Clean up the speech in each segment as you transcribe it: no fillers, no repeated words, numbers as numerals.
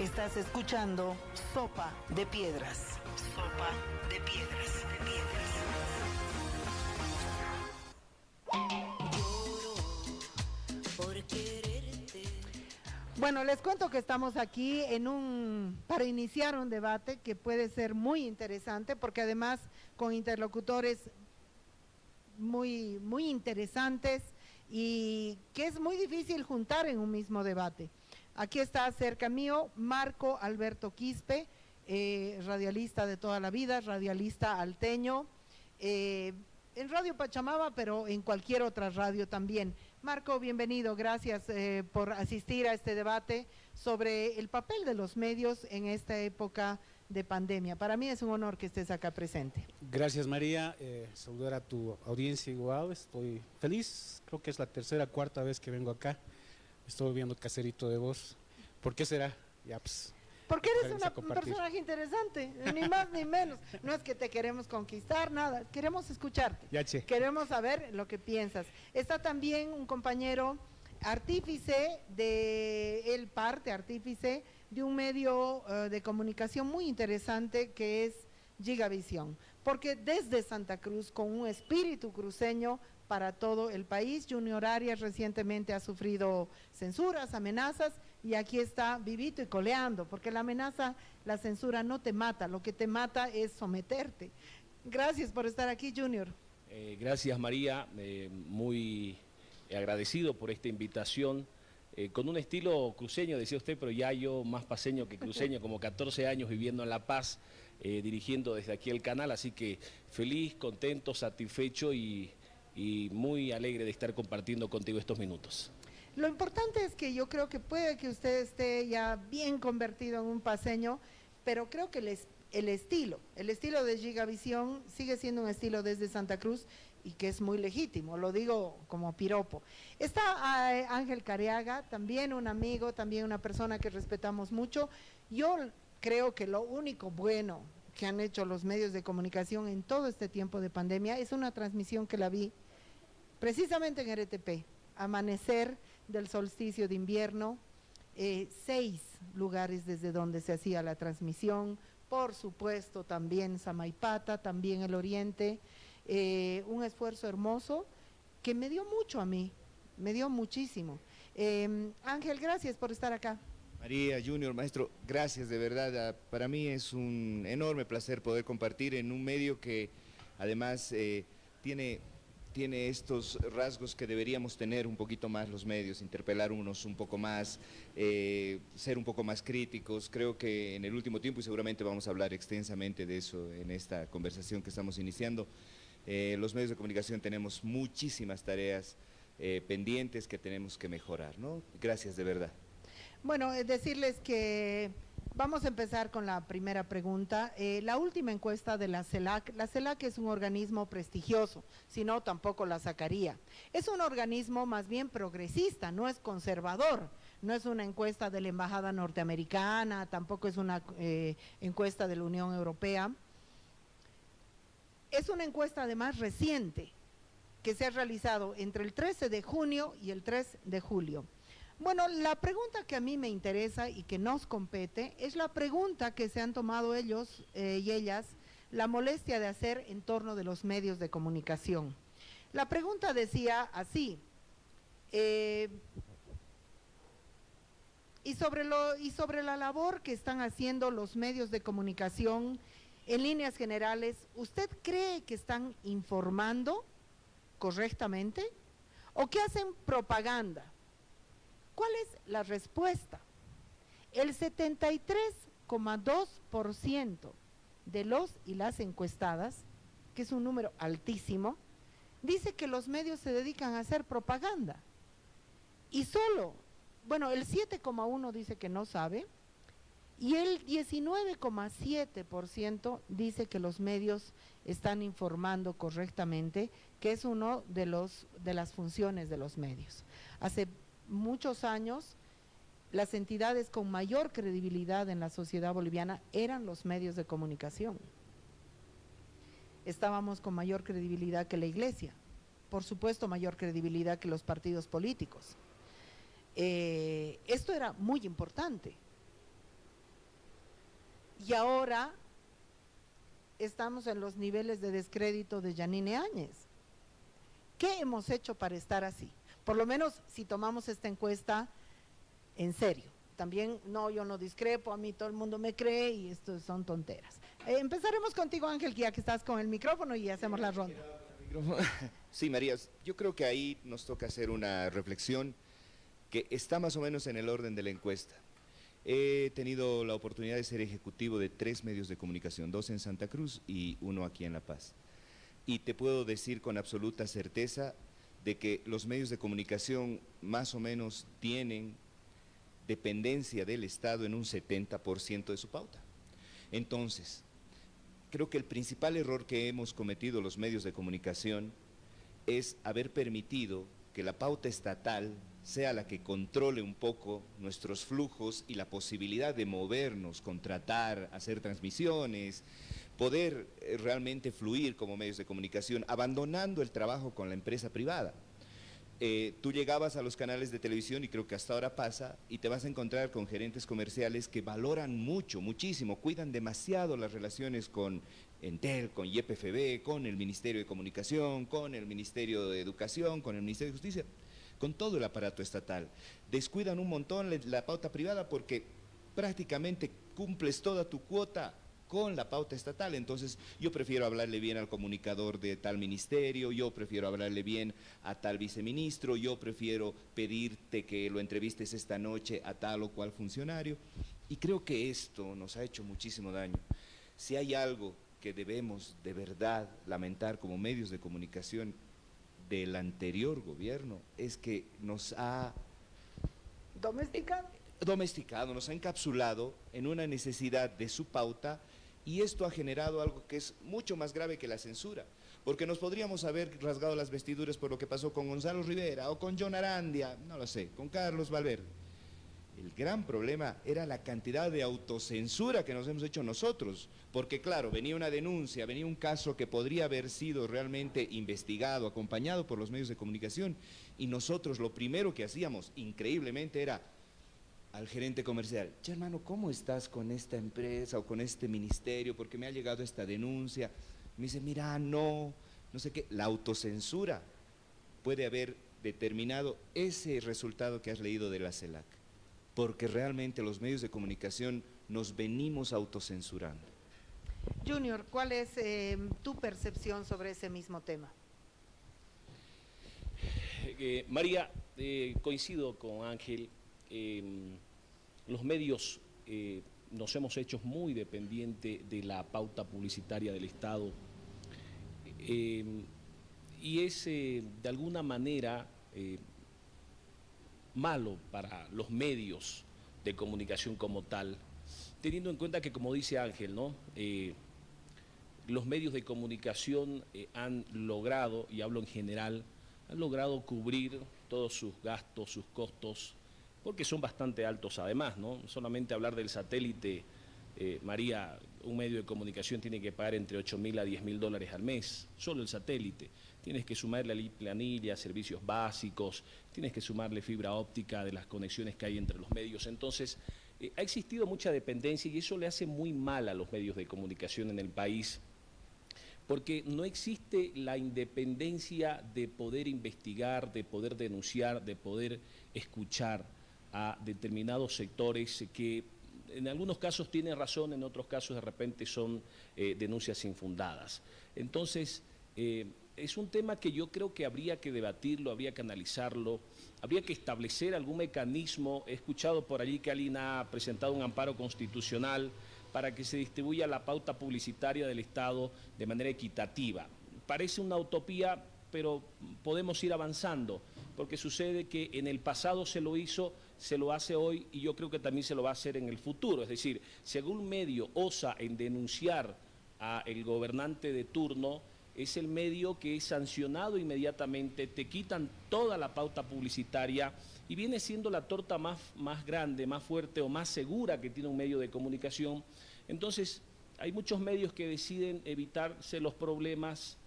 Estás escuchando Sopa de Piedras. Sopa de Piedras. Bueno, les cuento que estamos aquí para iniciar un debate que puede ser muy interesante, porque además con interlocutores muy interesantes y que es muy difícil juntar en un mismo debate. Aquí está cerca mío Marco Alberto Quispe, radialista de toda la vida, radialista alteño, en Radio Pachamama, pero en cualquier otra radio también. Marco, bienvenido, gracias por asistir a este debate sobre el papel de los medios en esta época de pandemia. Para mí es un honor que estés acá presente. Gracias, María, saludar a tu audiencia igual, estoy feliz, creo que es la tercera, cuarta vez que vengo acá, estoy viendo Caserito de Voz. ¿Por qué será? Ya, pues, porque eres un personaje interesante, ni más ni menos. No es que te queremos conquistar, nada, queremos escucharte. Ya, che. Queremos saber lo que piensas. Está también un compañero artífice artífice de un medio de comunicación muy interesante que es Gigavisión, porque desde Santa Cruz, con un espíritu cruceño para todo el país, Junior Arias recientemente ha sufrido censuras, amenazas, y aquí está vivito y coleando, porque la amenaza, la censura no te mata, lo que te mata es someterte. Gracias por estar aquí, Junior. Gracias, María, muy agradecido por esta invitación, con un estilo cruceño, decía usted, pero ya yo más paseño que cruceño, como 14 años viviendo en La Paz, dirigiendo desde aquí el canal, así que feliz, contento, satisfecho y muy alegre de estar compartiendo contigo estos minutos. Lo importante es que yo creo que puede que usted esté ya bien convertido en un paseño, pero creo que el estilo de Gigavisión sigue siendo un estilo desde Santa Cruz y que es muy legítimo, lo digo como piropo. Está Ángel Careaga, también un amigo, también una persona que respetamos mucho. Yo creo que lo único bueno que han hecho los medios de comunicación en todo este tiempo de pandemia es una transmisión que la vi precisamente en RTP, Amanecer del solsticio de invierno, 6 lugares desde donde se hacía la transmisión, por supuesto también Samaipata, también el Oriente, un esfuerzo hermoso que me dio mucho a mí, me dio muchísimo. Ángel, gracias por estar acá. María, Junior, maestro, gracias de verdad. Para mí es un enorme placer poder compartir en un medio que además tiene estos rasgos que deberíamos tener un poquito más los medios, interpelar unos un poco más, ser un poco más críticos. Creo que en el último tiempo, y seguramente vamos a hablar extensamente de eso en esta conversación que estamos iniciando, los medios de comunicación tenemos muchísimas tareas pendientes que tenemos que mejorar, ¿no? Gracias de verdad. Bueno, decirles que vamos a empezar con la primera pregunta. La última encuesta de la CELAC es un organismo prestigioso, si no tampoco la sacaría. Es un organismo más bien progresista, no es conservador, no es una encuesta de la Embajada Norteamericana, tampoco es una encuesta de la Unión Europea. Es una encuesta además reciente, que se ha realizado entre el 13 de junio y el 3 de julio. Bueno, la pregunta que a mí me interesa y que nos compete es la pregunta que se han tomado ellos y ellas la molestia de hacer en torno de los medios de comunicación. La pregunta decía así, y sobre la labor que están haciendo los medios de comunicación en líneas generales, ¿usted cree que están informando correctamente o que hacen propaganda? ¿Cuál es la respuesta? El 73,2% de los y las encuestadas, que es un número altísimo, dice que los medios se dedican a hacer propaganda. Y el 7,1% dice que no sabe, y el 19,7% dice que los medios están informando correctamente, que es uno de las funciones de los medios. Hace muchos años, las entidades con mayor credibilidad en la sociedad boliviana eran los medios de comunicación. Estábamos con mayor credibilidad que la iglesia, por supuesto mayor credibilidad que los partidos políticos. Esto era muy importante. y ahora estamos en los niveles de descrédito de Yanine Áñez. ¿Qué hemos hecho para estar así? Por lo menos si tomamos esta encuesta en serio. También, no, yo no discrepo, a mí todo el mundo me cree y esto son tonteras. Empezaremos contigo, Ángel, ya que estás con el micrófono y hacemos la ronda. Sí, María, yo creo que ahí nos toca hacer una reflexión que está más o menos en el orden de la encuesta. He tenido la oportunidad de ser ejecutivo de 3 medios de comunicación, 2 en Santa Cruz y 1 aquí en La Paz. Y te puedo decir con absoluta certeza de que los medios de comunicación más o menos tienen dependencia del Estado en un 70% de su pauta. Entonces, creo que el principal error que hemos cometido los medios de comunicación es haber permitido que la pauta estatal sea la que controle un poco nuestros flujos y la posibilidad de movernos, contratar, hacer transmisiones, poder realmente fluir como medios de comunicación, abandonando el trabajo con la empresa privada. Tú llegabas a los canales de televisión, y creo que hasta ahora pasa, y te vas a encontrar con gerentes comerciales que valoran mucho, muchísimo, cuidan demasiado las relaciones con Entel, con YPFB, con el Ministerio de Comunicación, con el Ministerio de Educación, con el Ministerio de Justicia, con todo el aparato estatal. Descuidan un montón la pauta privada porque prácticamente cumples toda tu cuota con la pauta estatal. Entonces yo prefiero hablarle bien al comunicador de tal ministerio, yo prefiero hablarle bien a tal viceministro, yo prefiero pedirte que lo entrevistes esta noche a tal o cual funcionario, y creo que esto nos ha hecho muchísimo daño. Si hay algo que debemos de verdad lamentar como medios de comunicación del anterior gobierno, es que nos ha domesticado, nos ha encapsulado en una necesidad de su pauta, y esto ha generado algo que es mucho más grave que la censura, porque nos podríamos haber rasgado las vestiduras por lo que pasó con Gonzalo Rivera o con John Arandia, no lo sé, con Carlos Valverde. El gran problema era la cantidad de autocensura que nos hemos hecho nosotros, porque claro, venía una denuncia, venía un caso que podría haber sido realmente investigado, acompañado por los medios de comunicación, y nosotros lo primero que hacíamos, increíblemente, era al gerente comercial: che, hermano, ¿cómo estás con esta empresa o con este ministerio? Porque me ha llegado esta denuncia. Me dice: mira, no sé qué. La autocensura puede haber determinado ese resultado que has leído de la CELAC, porque realmente los medios de comunicación nos venimos autocensurando. Junior, ¿cuál es tu percepción sobre ese mismo tema? María, coincido con Ángel. Los medios nos hemos hecho muy dependientes de la pauta publicitaria del Estado, y es de alguna manera malo para los medios de comunicación como tal, teniendo en cuenta que, como dice Ángel, ¿no? Los medios de comunicación han logrado, y hablo en general, han logrado cubrir todos sus gastos, sus costos, porque son bastante altos además, ¿no? Solamente hablar del satélite, María, un medio de comunicación tiene que pagar entre $8.000 a $10.000 al mes, solo el satélite. Tienes que sumarle a la planilla, servicios básicos, tienes que sumarle fibra óptica de las conexiones que hay entre los medios. Entonces, ha existido mucha dependencia, y eso le hace muy mal a los medios de comunicación en el país, porque no existe la independencia de poder investigar, de poder denunciar, de poder escuchar a determinados sectores que en algunos casos tienen razón, en otros casos de repente son denuncias infundadas. Entonces, es un tema que yo creo que habría que debatirlo, habría que analizarlo, habría que establecer algún mecanismo. He escuchado por allí que alguien ha presentado un amparo constitucional para que se distribuya la pauta publicitaria del Estado de manera equitativa. Parece una utopía, pero podemos ir avanzando, porque sucede que en el pasado se lo hizo, se lo hace hoy, y yo creo que también se lo va a hacer en el futuro. Es decir, si algún medio osa en denunciar al gobernante de turno, es el medio que es sancionado inmediatamente, te quitan toda la pauta publicitaria, y viene siendo la torta más grande, más fuerte o más segura que tiene un medio de comunicación. Entonces, hay muchos medios que deciden evitarse los problemas,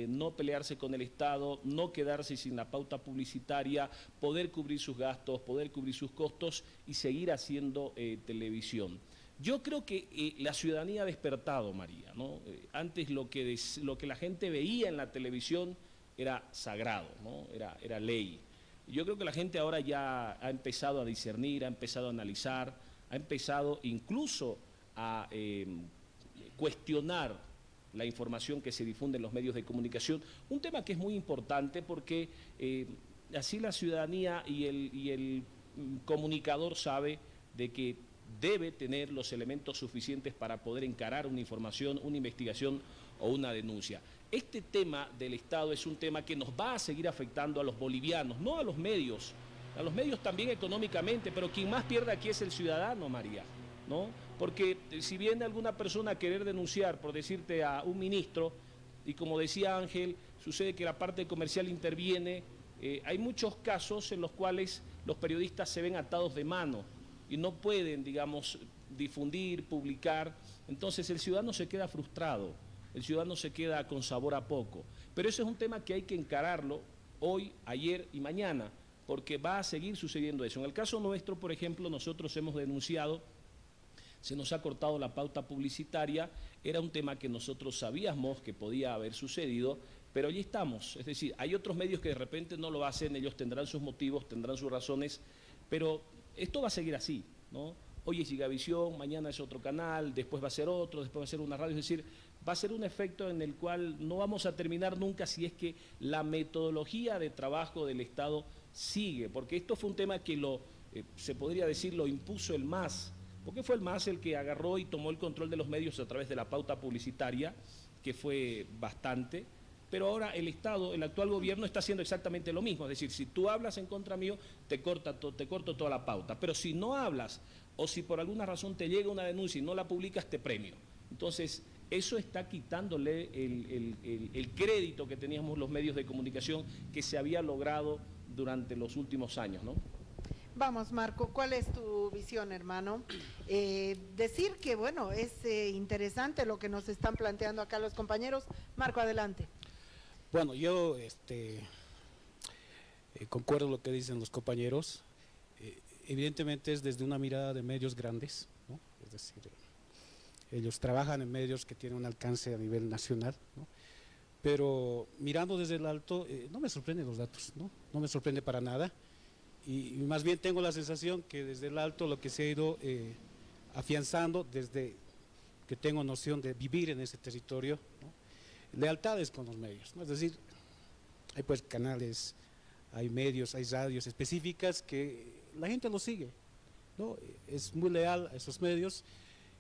no pelearse con el Estado, no quedarse sin la pauta publicitaria, poder cubrir sus gastos, poder cubrir sus costos y seguir haciendo televisión. Yo creo que la ciudadanía ha despertado, María, ¿no? Antes lo que la gente veía en la televisión era sagrado, ¿no? Era ley. Yo creo que la gente ahora ya ha empezado a discernir, ha empezado a analizar, ha empezado incluso a cuestionar la información que se difunde en los medios de comunicación. Un tema que es muy importante porque así la ciudadanía y el comunicador sabe de que debe tener los elementos suficientes para poder encarar una información, una investigación o una denuncia. Este tema del Estado es un tema que nos va a seguir afectando a los bolivianos, no a los medios también económicamente, pero quien más pierde aquí es el ciudadano, María, ¿no? Porque si viene alguna persona a querer denunciar, por decirte, a un ministro, y como decía Ángel, sucede que la parte comercial interviene, hay muchos casos en los cuales los periodistas se ven atados de mano y no pueden, digamos, difundir, publicar. Entonces el ciudadano se queda frustrado, el ciudadano se queda con sabor a poco. Pero eso es un tema que hay que encararlo hoy, ayer y mañana, porque va a seguir sucediendo eso. En el caso nuestro, por ejemplo, nosotros hemos denunciado, se nos ha cortado la pauta publicitaria, era un tema que nosotros sabíamos que podía haber sucedido, pero allí estamos. Es decir, hay otros medios que de repente no lo hacen, ellos tendrán sus motivos, tendrán sus razones, pero esto va a seguir así, ¿no? Hoy es Gigavisión, mañana es otro canal, después va a ser otro, después va a ser una radio, es decir, va a ser un efecto en el cual no vamos a terminar nunca si es que la metodología de trabajo del Estado sigue, porque esto fue un tema que se podría decir, lo impuso el MAS, porque fue el MAS el que agarró y tomó el control de los medios a través de la pauta publicitaria, que fue bastante. Pero ahora el Estado, el actual gobierno está haciendo exactamente lo mismo, es decir, si tú hablas en contra mío, te corto toda la pauta, pero si no hablas o si por alguna razón te llega una denuncia y no la publicas, te premio. Entonces, eso está quitándole el crédito que teníamos los medios de comunicación que se había logrado durante los últimos años, ¿no? Vamos, Marco, ¿cuál es tu visión, hermano? Decir que, bueno, es interesante lo que nos están planteando acá los compañeros. Marco, adelante. Bueno, yo concuerdo con lo que dicen los compañeros. Evidentemente es desde una mirada de medios grandes, ¿no? Es decir, ellos trabajan en medios que tienen un alcance a nivel nacional, ¿no? Pero mirando desde el alto, no me sorprenden los datos, ¿no? No me sorprende para nada. Y más bien tengo la sensación que desde el alto lo que se ha ido afianzando desde que tengo noción de vivir en ese territorio, ¿no? Lealtades con los medios, ¿no? Es decir, hay pues canales, hay medios, hay radios específicas que la gente lo sigue, ¿no? Es muy leal a esos medios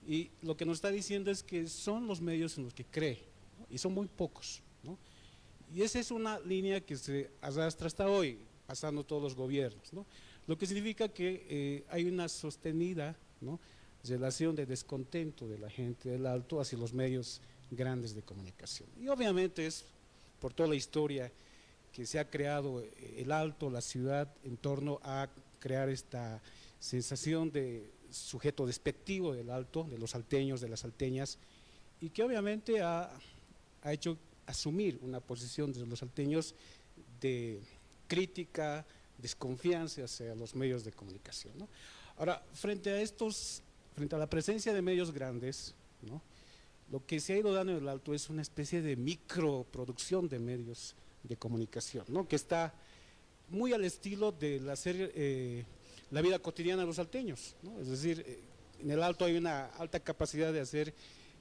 y lo que nos está diciendo es que son los medios en los que cree, ¿no? Y son muy pocos, ¿no? Y esa es una línea que se arrastra hasta hoy, pasando todos los gobiernos, ¿no? Lo que significa que hay una sostenida, ¿no?, relación de descontento de la gente del alto hacia los medios grandes de comunicación. Y obviamente es por toda la historia que se ha creado el alto, la ciudad, en torno a crear esta sensación de sujeto despectivo del alto, de los salteños, de las salteñas, y que obviamente ha hecho asumir una posición de los salteños de crítica, desconfianza hacia los medios de comunicación, ¿no? Ahora, frente a la presencia de medios grandes, ¿no?, lo que se ha ido dando en el alto es una especie de microproducción de medios de comunicación, ¿no?, que está muy al estilo de la vida cotidiana de los salteños, ¿no? Es decir, en el alto hay una alta capacidad de hacer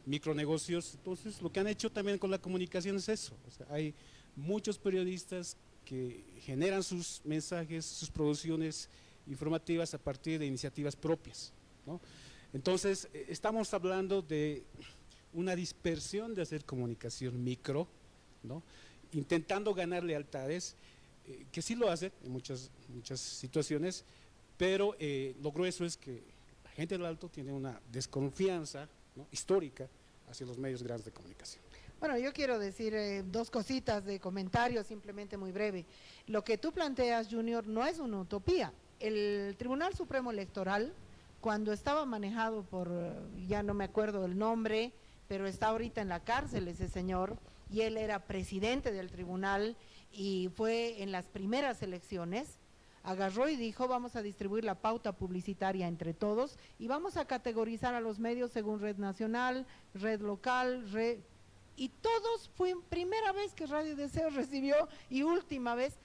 micronegocios, entonces lo que han hecho también con la comunicación es eso, o sea, hay muchos periodistas que generan sus mensajes, sus producciones informativas a partir de iniciativas propias, ¿no? Entonces, estamos hablando de una dispersión de hacer comunicación micro, ¿no?, intentando ganar lealtades, que sí lo hacen en muchas situaciones, pero lo grueso es que la gente del alto tiene una desconfianza, ¿no?, histórica hacia los medios grandes de comunicación. Bueno, yo quiero decir dos cositas de comentario, simplemente muy breve. Lo que tú planteas, Junior, no es una utopía. El Tribunal Supremo Electoral, cuando estaba manejado por, ya no me acuerdo el nombre, pero está ahorita en la cárcel ese señor, y él era presidente del tribunal y fue en las primeras elecciones, agarró y dijo, vamos a distribuir la pauta publicitaria entre todos y vamos a categorizar a los medios según red nacional, red local, y todos, fue primera vez que Radio Deseo recibió y última vez,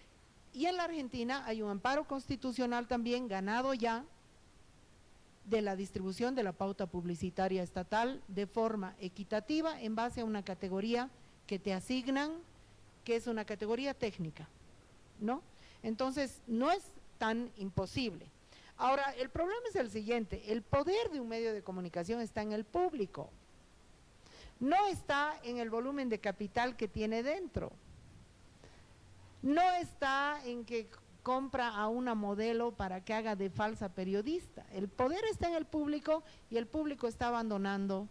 y en la Argentina hay un amparo constitucional también ganado ya de la distribución de la pauta publicitaria estatal de forma equitativa en base a una categoría que te asignan, que es una categoría técnica, ¿no? Entonces, no es tan imposible. Ahora, el problema es el siguiente, el poder de un medio de comunicación está en el público, no está en el volumen de capital que tiene dentro, no está en que compra a una modelo para que haga de falsa periodista, el poder está en el público y el público está abandonando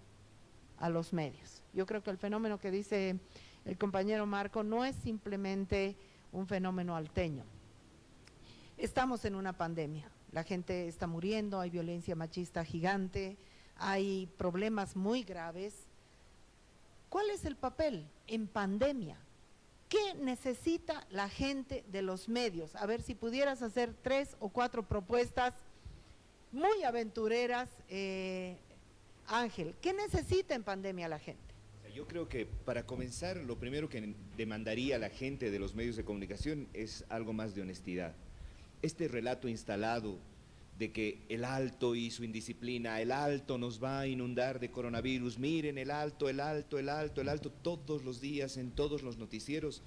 a los medios. Yo creo que el fenómeno que dice el compañero Marco no es simplemente un fenómeno alteño. Estamos en una pandemia, la gente está muriendo, hay violencia machista gigante, hay problemas muy graves. ¿Cuál es el papel en pandemia? ¿Qué necesita la gente de los medios? A ver si pudieras hacer 3 o 4 propuestas muy aventureras, Ángel. ¿Qué necesita en pandemia la gente? Yo creo que para comenzar, lo primero que demandaría la gente de los medios de comunicación es algo más de honestidad. Este relato instalado de que el Alto y su indisciplina, el Alto nos va a inundar de coronavirus, miren el Alto, el Alto, el Alto, el Alto, todos los días en todos los noticieros,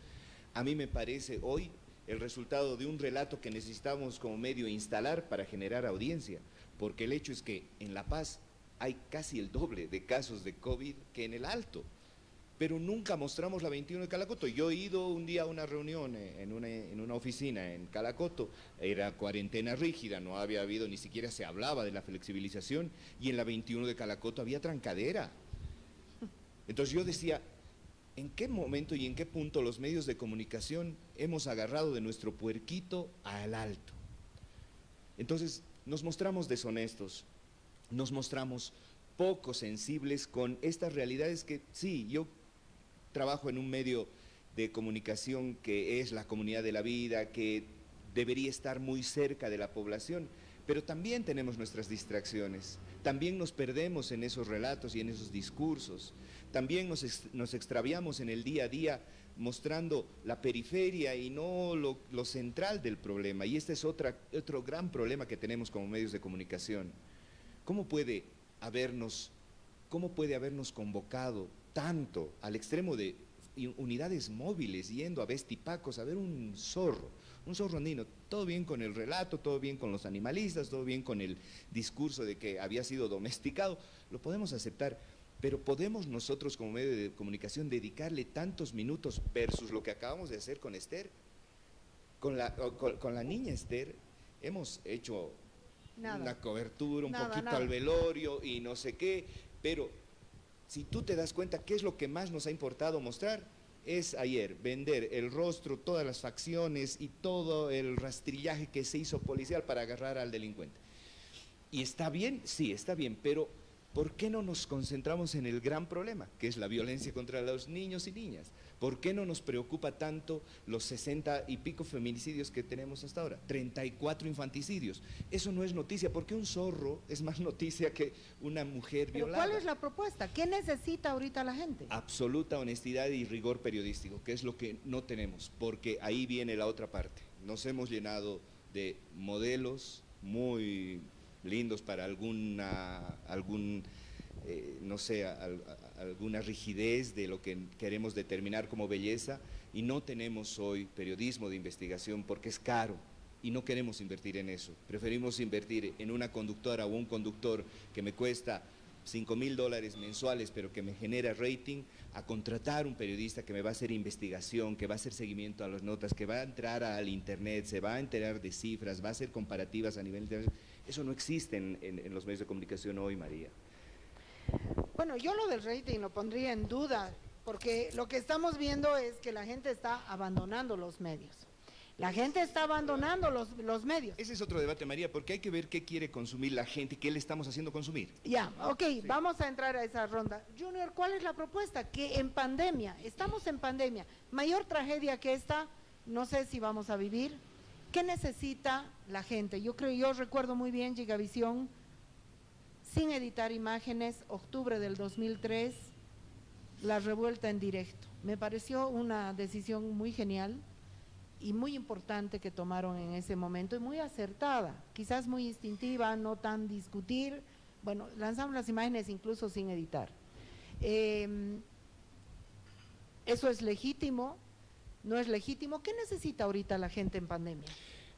a mí me parece hoy el resultado de un relato que necesitamos como medio instalar para generar audiencia, porque el hecho es que en La Paz hay casi el doble de casos de COVID que en el Alto, pero nunca mostramos la 21 de Calacoto. Yo he ido un día a una reunión en una oficina en Calacoto, era cuarentena rígida, no había habido, ni siquiera se hablaba de la flexibilización, y en la 21 de Calacoto había trancadera. Entonces yo decía, ¿en qué momento y en qué punto los medios de comunicación hemos agarrado de nuestro puerquito al Alto? Entonces nos mostramos deshonestos, nos mostramos poco sensibles con estas realidades que sí, yo trabajo en un medio de comunicación que es la comunidad de la vida, que debería estar muy cerca de la población, pero también tenemos nuestras distracciones, también nos perdemos en esos relatos y en esos discursos, también nos extraviamos en el día a día mostrando la periferia y no lo central del problema, y este es otro gran problema que tenemos como medios de comunicación. ¿Cómo puede habernos convocado tanto al extremo de unidades móviles yendo a Vestipacos a ver un zorro andino? Todo bien con el relato, todo bien con los animalistas, todo bien con el discurso de que había sido domesticado, lo podemos aceptar, pero ¿podemos nosotros como medio de comunicación dedicarle tantos minutos versus lo que acabamos de hacer con Esther? Con la niña Esther hemos hecho una cobertura, un poquito al velorio y no sé qué, pero si tú te das cuenta, ¿qué es lo que más nos ha importado mostrar? Es ayer vender el rostro, todas las facciones y todo el rastrillaje que se hizo policial para agarrar al delincuente. ¿Y está bien? Sí, está bien, pero ¿por qué no nos concentramos en el gran problema, que es la violencia contra los niños y niñas? ¿Por qué no nos preocupa tanto los 60 y pico feminicidios que tenemos hasta ahora? 34 infanticidios. Eso no es noticia, porque un zorro es más noticia que una mujer violada. ¿Pero cuál es la propuesta? ¿Qué necesita ahorita la gente? Absoluta honestidad y rigor periodístico, que es lo que no tenemos, porque ahí viene la otra parte. Nos hemos llenado de modelos muy lindos para alguna rigidez de lo que queremos determinar como belleza, y no tenemos hoy periodismo de investigación porque es caro y no queremos invertir en eso. Preferimos invertir en una conductora o un conductor que me cuesta $5,000 mensuales pero que me genera rating, a contratar un periodista que me va a hacer investigación, que va a hacer seguimiento a las notas, que va a entrar al internet, se va a enterar de cifras, va a hacer comparativas a nivel internacional. Eso no existe en los medios de comunicación hoy, María. Bueno, yo lo del rating lo pondría en duda, porque lo que estamos viendo es que la gente está abandonando los medios. La gente está abandonando los medios. Ese es otro debate, María, porque hay que ver qué quiere consumir la gente y qué le estamos haciendo consumir. Ya, ok, sí. Vamos a entrar a esa ronda. Junior, ¿cuál es la propuesta? Que en pandemia, estamos en pandemia, mayor tragedia que esta, no sé si vamos a vivir, ¿Qué necesita la gente? Yo recuerdo muy bien Gigavisión, sin editar imágenes, octubre del 2003, la revuelta en directo. Me pareció una decisión muy genial y muy importante que tomaron en ese momento y muy acertada, quizás muy instintiva, no tan discutir. Bueno, lanzamos las imágenes incluso sin editar. ¿Eso es legítimo? ¿No es legítimo? ¿Qué necesita ahorita la gente en pandemia?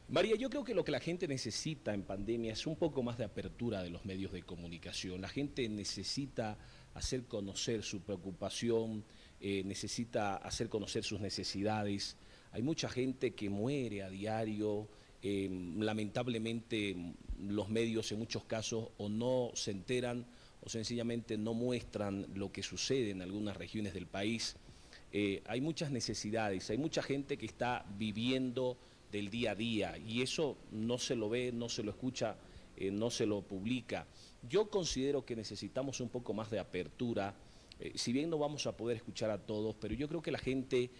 María, yo creo que lo que la gente necesita en pandemia es un poco más de apertura de los medios de comunicación. La gente necesita hacer conocer su preocupación, necesita hacer conocer sus necesidades. Hay mucha gente que muere a diario, lamentablemente los medios en muchos casos o no se enteran o sencillamente no muestran lo que sucede en algunas regiones del país. Hay muchas necesidades, hay mucha gente que está viviendo del día a día y eso no se lo ve, no se lo escucha, no se lo publica. Yo considero que necesitamos un poco más de apertura, si bien no vamos a poder escuchar a todos, pero yo creo que la gente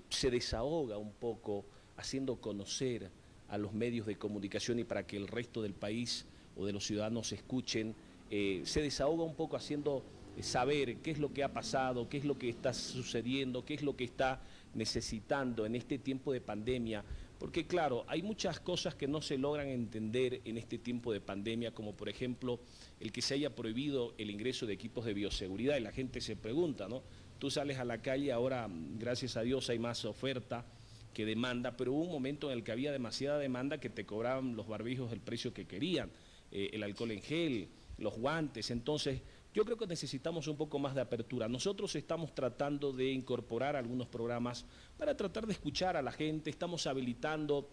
se desahoga un poco haciendo conocer a los medios de comunicación y para que el resto del país o de los ciudadanos escuchen, se desahoga un poco haciendo saber qué es lo que ha pasado, qué es lo que está sucediendo, qué es lo que está necesitando en este tiempo de pandemia, porque claro, hay muchas cosas que no se logran entender en este tiempo de pandemia, como por ejemplo el que se haya prohibido el ingreso de equipos de bioseguridad y la gente se pregunta, ¿no? Tú sales a la calle, ahora gracias a Dios hay más oferta que demanda, pero hubo un momento en el que había demasiada demanda que te cobraban los barbijos el precio que querían, el alcohol en gel, los guantes. Entonces yo creo que necesitamos un poco más de apertura. Nosotros estamos tratando de incorporar algunos programas para tratar de escuchar a la gente, estamos habilitando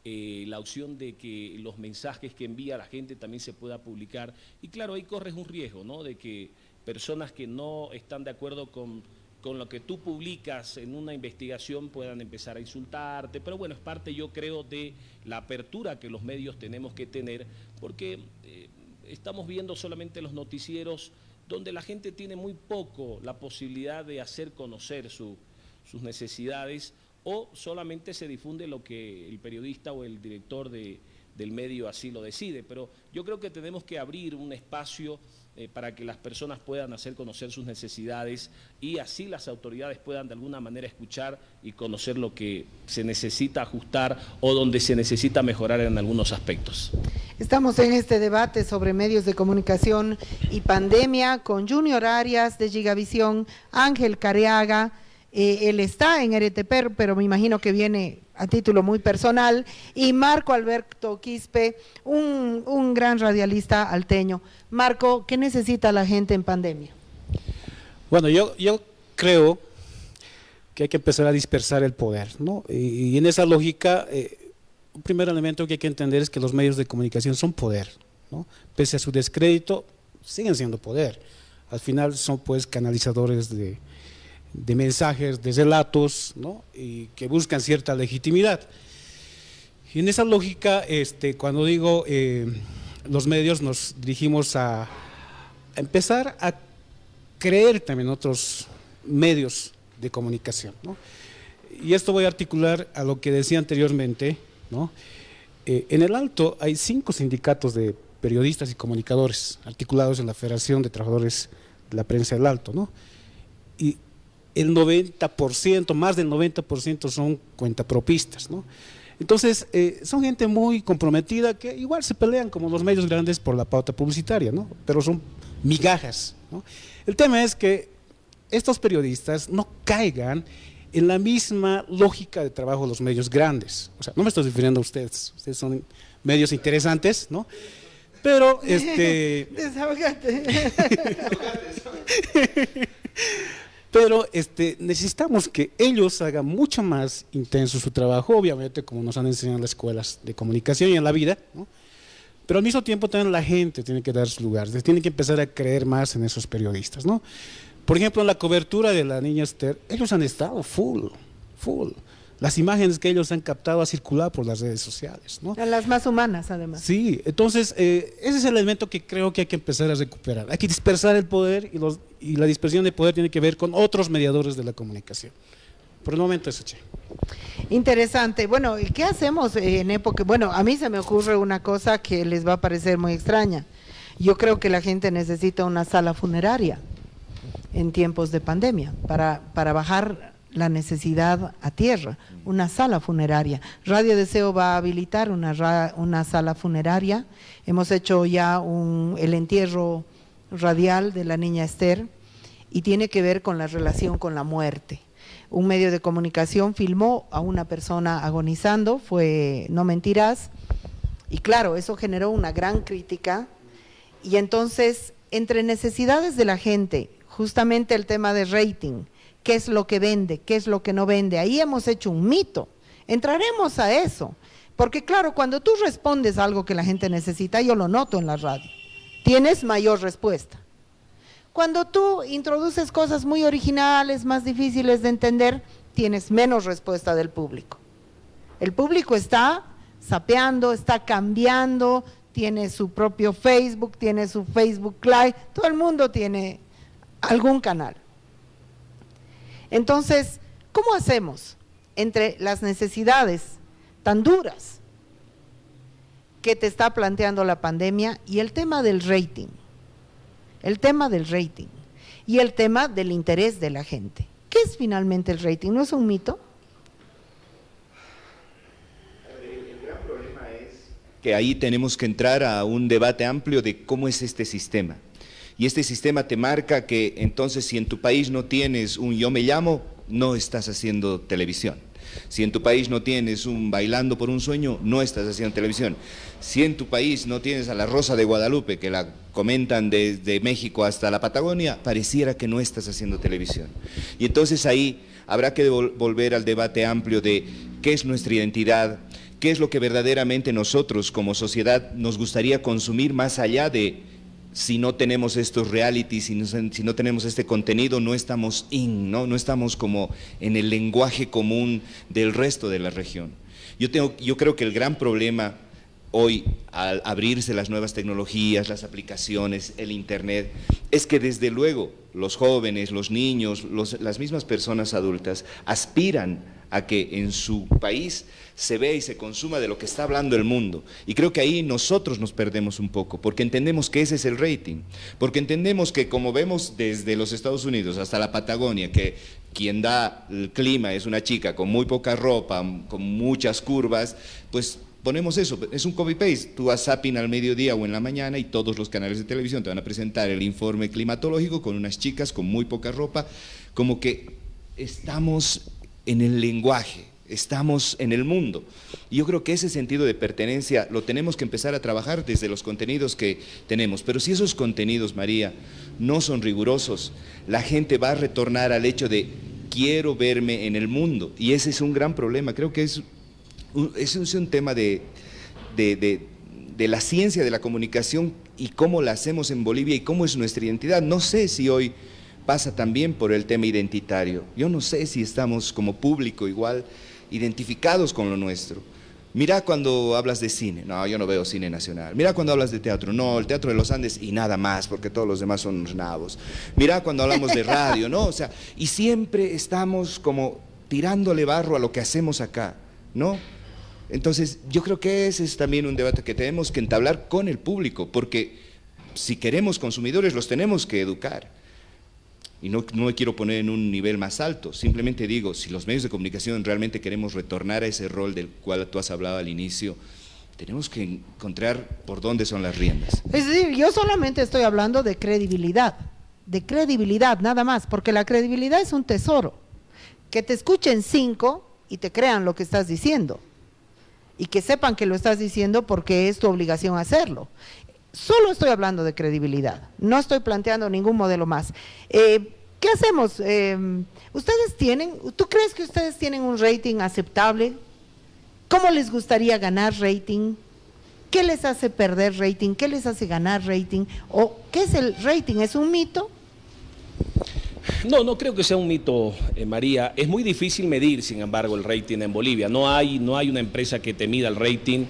la opción de que los mensajes que envía la gente también se pueda publicar y claro, ahí corres un riesgo, ¿no? De que personas que no están de acuerdo con lo que tú publicas en una investigación puedan empezar a insultarte, pero bueno, es parte yo creo de la apertura que los medios tenemos que tener porque estamos viendo solamente los noticieros donde la gente tiene muy poco la posibilidad de hacer conocer sus necesidades o solamente se difunde lo que el periodista o el director del medio así lo decide. Pero yo creo que tenemos que abrir un espacio para que las personas puedan hacer conocer sus necesidades y así las autoridades puedan de alguna manera escuchar y conocer lo que se necesita ajustar o donde se necesita mejorar en algunos aspectos. Estamos en este debate sobre medios de comunicación y pandemia con Junior Arias de Gigavisión, Ángel Careaga, él está en RTP, pero me imagino que viene a título muy personal, y Marco Alberto Quispe, un gran radialista alteño. Marco, ¿qué necesita la gente en pandemia? Bueno, yo creo que hay que empezar a dispersar el poder, ¿no? Y en esa lógica, un primer elemento que hay que entender es que los medios de comunicación son poder, ¿no? Pese a su descrédito, siguen siendo poder. Al final son pues canalizadores de mensajes, de relatos, ¿no? Y que buscan cierta legitimidad. Y en esa lógica, cuando digo los medios, nos dirigimos a empezar a creer también otros medios de comunicación, ¿no? Y esto voy a articular a lo que decía anteriormente, ¿no? En el Alto hay 5 sindicatos de periodistas y comunicadores articulados en la Federación de Trabajadores de la Prensa del Alto, ¿no? Y el 90%, más del 90% son cuentapropistas, ¿no? Entonces, son gente muy comprometida que igual se pelean como los medios grandes por la pauta publicitaria, ¿no? Pero son migajas, ¿no? El tema es que estos periodistas no caigan en la misma lógica de trabajo de los medios grandes. O sea, no me estoy refiriendo a ustedes son medios interesantes, ¿no? Pero, Desahógate. Pero necesitamos que ellos hagan mucho más intenso su trabajo, obviamente como nos han enseñado en las escuelas de comunicación y en la vida, ¿no? Pero al mismo tiempo también la gente tiene que dar su lugar, tiene que empezar a creer más en esos periodistas, ¿no? Por ejemplo, en la cobertura de la niña Esther, ellos han estado full. Las imágenes que ellos han captado han circulado por las redes sociales, ¿no? Las más humanas, además. Sí, entonces ese es el elemento que creo que hay que empezar a recuperar. Hay que dispersar el poder y la dispersión de poder tiene que ver con otros mediadores de la comunicación. Por el momento eso, Che. Interesante. Bueno, ¿y qué hacemos en época? Bueno, a mí se me ocurre una cosa que les va a parecer muy extraña. Yo creo que la gente necesita una sala funeraria en tiempos de pandemia para bajar la necesidad a tierra, una sala funeraria. Radio Deseo va a habilitar una sala funeraria. Hemos hecho ya el entierro radial de la niña Esther y tiene que ver con la relación con la muerte. Un medio de comunicación filmó a una persona agonizando, fue No Mentirás, y claro, eso generó una gran crítica. Y entonces, entre necesidades de la gente, justamente el tema de rating, qué es lo que vende, qué es lo que no vende, ahí hemos hecho un mito. Entraremos a eso, porque claro, cuando tú respondes a algo que la gente necesita, yo lo noto en la radio, tienes mayor respuesta. Cuando tú introduces cosas muy originales, más difíciles de entender, tienes menos respuesta del público. El público está zapeando, está cambiando, tiene su propio Facebook, tiene su Facebook Live, todo el mundo tiene algún canal. Entonces, ¿cómo hacemos entre las necesidades tan duras que te está planteando la pandemia y el tema del rating? El tema del rating y el tema del interés de la gente. ¿Qué es finalmente el rating? ¿No es un mito? El gran problema es que ahí tenemos que entrar a un debate amplio de cómo es este sistema. Y este sistema te marca que entonces si en tu país no tienes un Yo Me Llamo, no estás haciendo televisión. Si en tu país no tienes un Bailando por un Sueño, no estás haciendo televisión. Si en tu país no tienes a La Rosa de Guadalupe, que la comentan desde México hasta la Patagonia, pareciera que no estás haciendo televisión. Y entonces ahí habrá que volver al debate amplio de qué es nuestra identidad, qué es lo que verdaderamente nosotros como sociedad nos gustaría consumir más allá de si no tenemos estos realities, si no tenemos este contenido, no estamos no estamos como en el lenguaje común del resto de la región. Yo creo que el gran problema hoy, al abrirse las nuevas tecnologías, las aplicaciones, el internet, es que desde luego los jóvenes, los niños, las mismas personas adultas aspiran a que en su país se vea y se consuma de lo que está hablando el mundo. Y creo que ahí nosotros nos perdemos un poco, porque entendemos que ese es el rating, porque entendemos que como vemos desde los Estados Unidos hasta la Patagonia, que quien da el clima es una chica con muy poca ropa, con muchas curvas, pues ponemos eso, es un copy-paste, tú vas zapping al mediodía o en la mañana y todos los canales de televisión te van a presentar el informe climatológico con unas chicas con muy poca ropa, como que estamos en el lenguaje, estamos en el mundo. Y yo creo que ese sentido de pertenencia lo tenemos que empezar a trabajar desde los contenidos que tenemos. Pero si esos contenidos, María, no son rigurosos, la gente va a retornar al hecho de quiero verme en el mundo. Y ese es un gran problema. Creo que es un tema de la ciencia de la comunicación y cómo la hacemos en Bolivia y cómo es nuestra identidad. No sé si hoy pasa también por el tema identitario. Yo no sé si estamos como público igual identificados con lo nuestro. Mira cuando hablas de cine, no, yo no veo cine nacional. Mira cuando hablas de teatro, no, el Teatro de los Andes y nada más, porque todos los demás son unos nabos. Mira cuando hablamos de radio, ¿no? O sea, y siempre estamos como tirándole barro a lo que hacemos acá, ¿no? Entonces, yo creo que ese es también un debate que tenemos que entablar con el público, porque si queremos consumidores los tenemos que educar. Y no me quiero poner en un nivel más alto, simplemente digo, si los medios de comunicación realmente queremos retornar a ese rol del cual tú has hablado al inicio, tenemos que encontrar por dónde son las riendas. Es decir, yo solamente estoy hablando de credibilidad nada más, porque la credibilidad es un tesoro. Que te escuchen 5 y te crean lo que estás diciendo, y que sepan que lo estás diciendo porque es tu obligación hacerlo. Solo estoy hablando de credibilidad, no estoy planteando ningún modelo más. ¿Qué hacemos? ¿Tú crees que ustedes tienen un rating aceptable? ¿Cómo les gustaría ganar rating? ¿Qué les hace perder rating? ¿Qué les hace ganar rating? ¿O qué es el rating? ¿Es un mito? No creo que sea un mito, María. Es muy difícil medir, sin embargo, el rating en Bolivia. No hay una empresa que te mida el rating.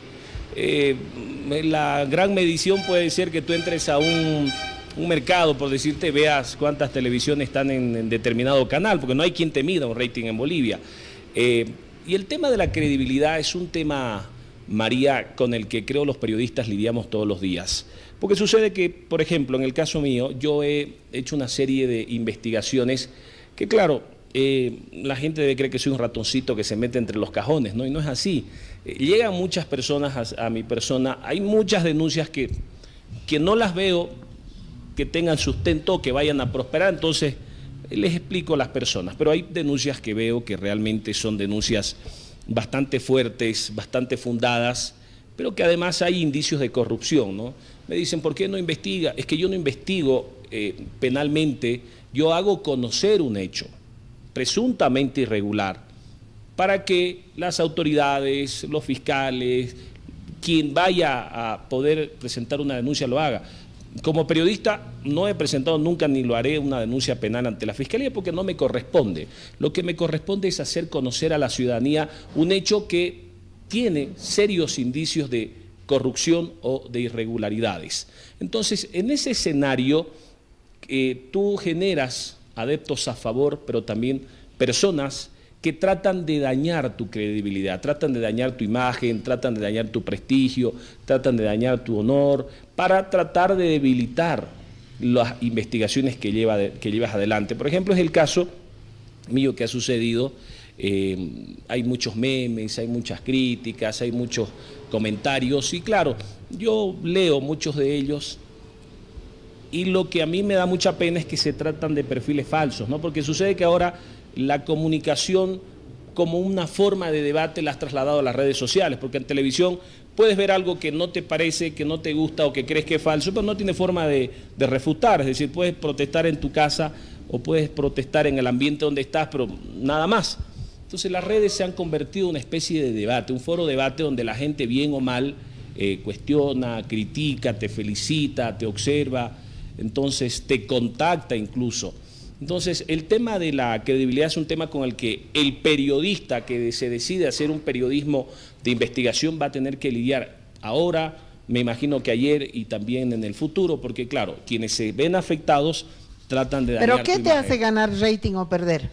La gran medición puede ser que tú entres a un mercado, por decirte, veas cuántas televisiones están en determinado canal, porque no hay quien te mida un rating en Bolivia. Y el tema de la credibilidad es un tema, María, con el que creo los periodistas lidiamos todos los días. Porque sucede que, por ejemplo, en el caso mío, yo he hecho una serie de investigaciones que, claro, la gente debe creer que soy un ratoncito que se mete entre los cajones, ¿no? Y no es así. Llegan muchas personas a mi persona, hay muchas denuncias que no las veo que tengan sustento, que vayan a prosperar, entonces les explico a las personas, pero hay denuncias que veo que realmente son denuncias bastante fuertes, bastante fundadas, pero que además hay indicios de corrupción, ¿no? Me dicen, ¿por qué no investiga? Es que yo no investigo penalmente, yo hago conocer un hecho presuntamente irregular para que las autoridades, los fiscales, quien vaya a poder presentar una denuncia lo haga. Como periodista no he presentado nunca ni lo haré una denuncia penal ante la Fiscalía porque no me corresponde. Lo que me corresponde es hacer conocer a la ciudadanía un hecho que tiene serios indicios de corrupción o de irregularidades. Entonces, en ese escenario, tú generas adeptos a favor, pero también personas que tratan de dañar tu credibilidad, tratan de dañar tu imagen, tratan de dañar tu prestigio, tratan de dañar tu honor, para tratar de debilitar las investigaciones que llevas adelante. Por ejemplo, es el caso mío que ha sucedido, hay muchos memes, hay muchas críticas, hay muchos comentarios, y claro, yo leo muchos de ellos, y lo que a mí me da mucha pena es que se tratan de perfiles falsos, ¿no? Porque sucede que ahora la comunicación como una forma de debate la has trasladado a las redes sociales, porque en televisión puedes ver algo que no te parece, que no te gusta o que crees que es falso, pero no tiene forma de refutar, es decir, puedes protestar en tu casa o puedes protestar en el ambiente donde estás, pero nada más. Entonces las redes se han convertido en una especie de debate, un foro de debate donde la gente bien o mal cuestiona, critica, te felicita, te observa, entonces te contacta incluso. Entonces, el tema de la credibilidad es un tema con el que el periodista que se decide hacer un periodismo de investigación va a tener que lidiar ahora, me imagino que ayer y también en el futuro, porque claro, quienes se ven afectados tratan de dañar ¿Pero qué tu te imagen. hace ganar rating o perder?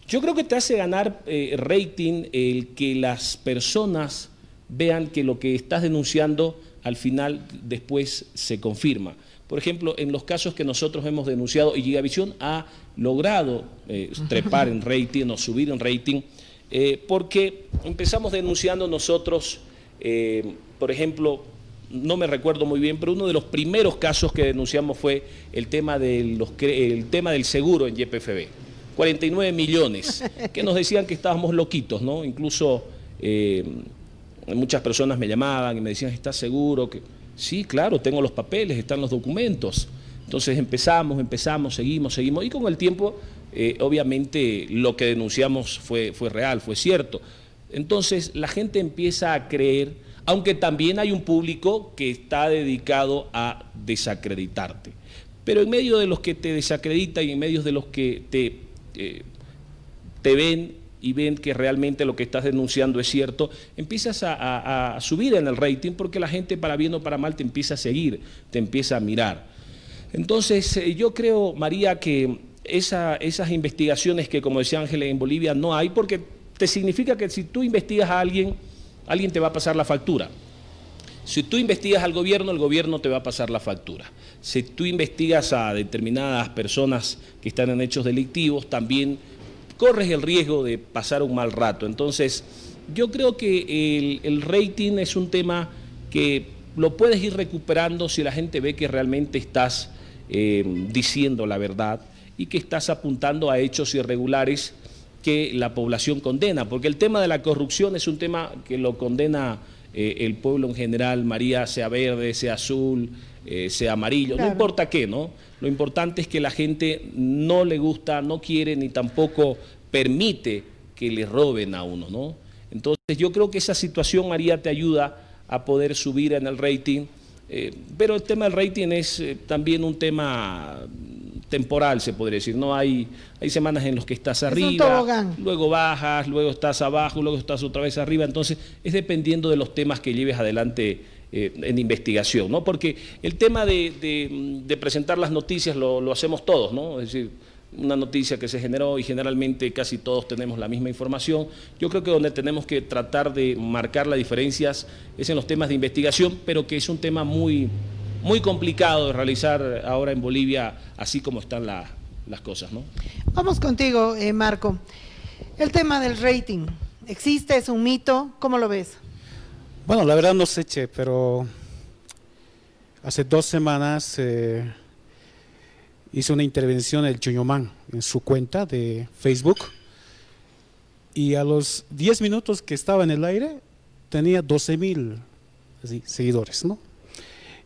Yo creo que te hace ganar rating el que las personas vean que lo que estás denunciando al final después se confirma. Por ejemplo, en los casos que nosotros hemos denunciado, y Gigavisión ha logrado trepar en rating o subir en rating, porque empezamos denunciando nosotros, por ejemplo, no me recuerdo muy bien, pero uno de los primeros casos que denunciamos fue el tema del seguro en YPFB. 49 millones, que nos decían que estábamos loquitos, ¿no? Incluso muchas personas me llamaban y me decían, ¿estás seguro que...? Sí, claro, tengo los papeles, están los documentos. Entonces empezamos, seguimos, y con el tiempo, obviamente, lo que denunciamos fue real, fue cierto. Entonces la gente empieza a creer, aunque también hay un público que está dedicado a desacreditarte. Pero en medio de los que te desacreditan y en medio de los que te ven y ven que realmente lo que estás denunciando es cierto, empiezas a subir en el rating porque la gente, para bien o para mal, te empieza a seguir, te empieza a mirar. Entonces, yo creo, María, que esas investigaciones que, como decía Ángeles, en Bolivia no hay, porque te significa que si tú investigas a alguien, alguien te va a pasar la factura. Si tú investigas al gobierno, el gobierno te va a pasar la factura. Si tú investigas a determinadas personas que están en hechos delictivos, también corres el riesgo de pasar un mal rato. Entonces, yo creo que el rating es un tema que lo puedes ir recuperando si la gente ve que realmente estás diciendo la verdad y que estás apuntando a hechos irregulares que la población condena, porque el tema de la corrupción es un tema que lo condena el pueblo en general, María, sea verde, sea azul, sea amarillo, claro. No importa qué, ¿no? Lo importante es que la gente no le gusta, no quiere ni tampoco permite que le roben a uno, ¿no? Entonces yo creo que esa situación, María, te ayuda a poder subir en el rating, pero el tema del rating es también un tema temporal, se podría decir, ¿no? Hay semanas en las que estás arriba, luego bajas, luego estás abajo, luego estás otra vez arriba, entonces es dependiendo de los temas que lleves adelante en investigación, ¿no? Porque el tema de presentar las noticias lo hacemos todos, ¿no? Es decir, una noticia que se generó y generalmente casi todos tenemos la misma información. Yo creo que donde tenemos que tratar de marcar las diferencias es en los temas de investigación, pero que es un tema muy complicado de realizar ahora en Bolivia, así como están las cosas, ¿no? Vamos contigo, Marco. El tema del rating, ¿existe? ¿Es un mito? ¿Cómo lo ves? Bueno, la verdad no sé, Che, pero hace 2 semanas hizo una intervención el Chuñomán en su cuenta de Facebook y a los 10 minutos que estaba en el aire tenía 12.000 seguidores, ¿no?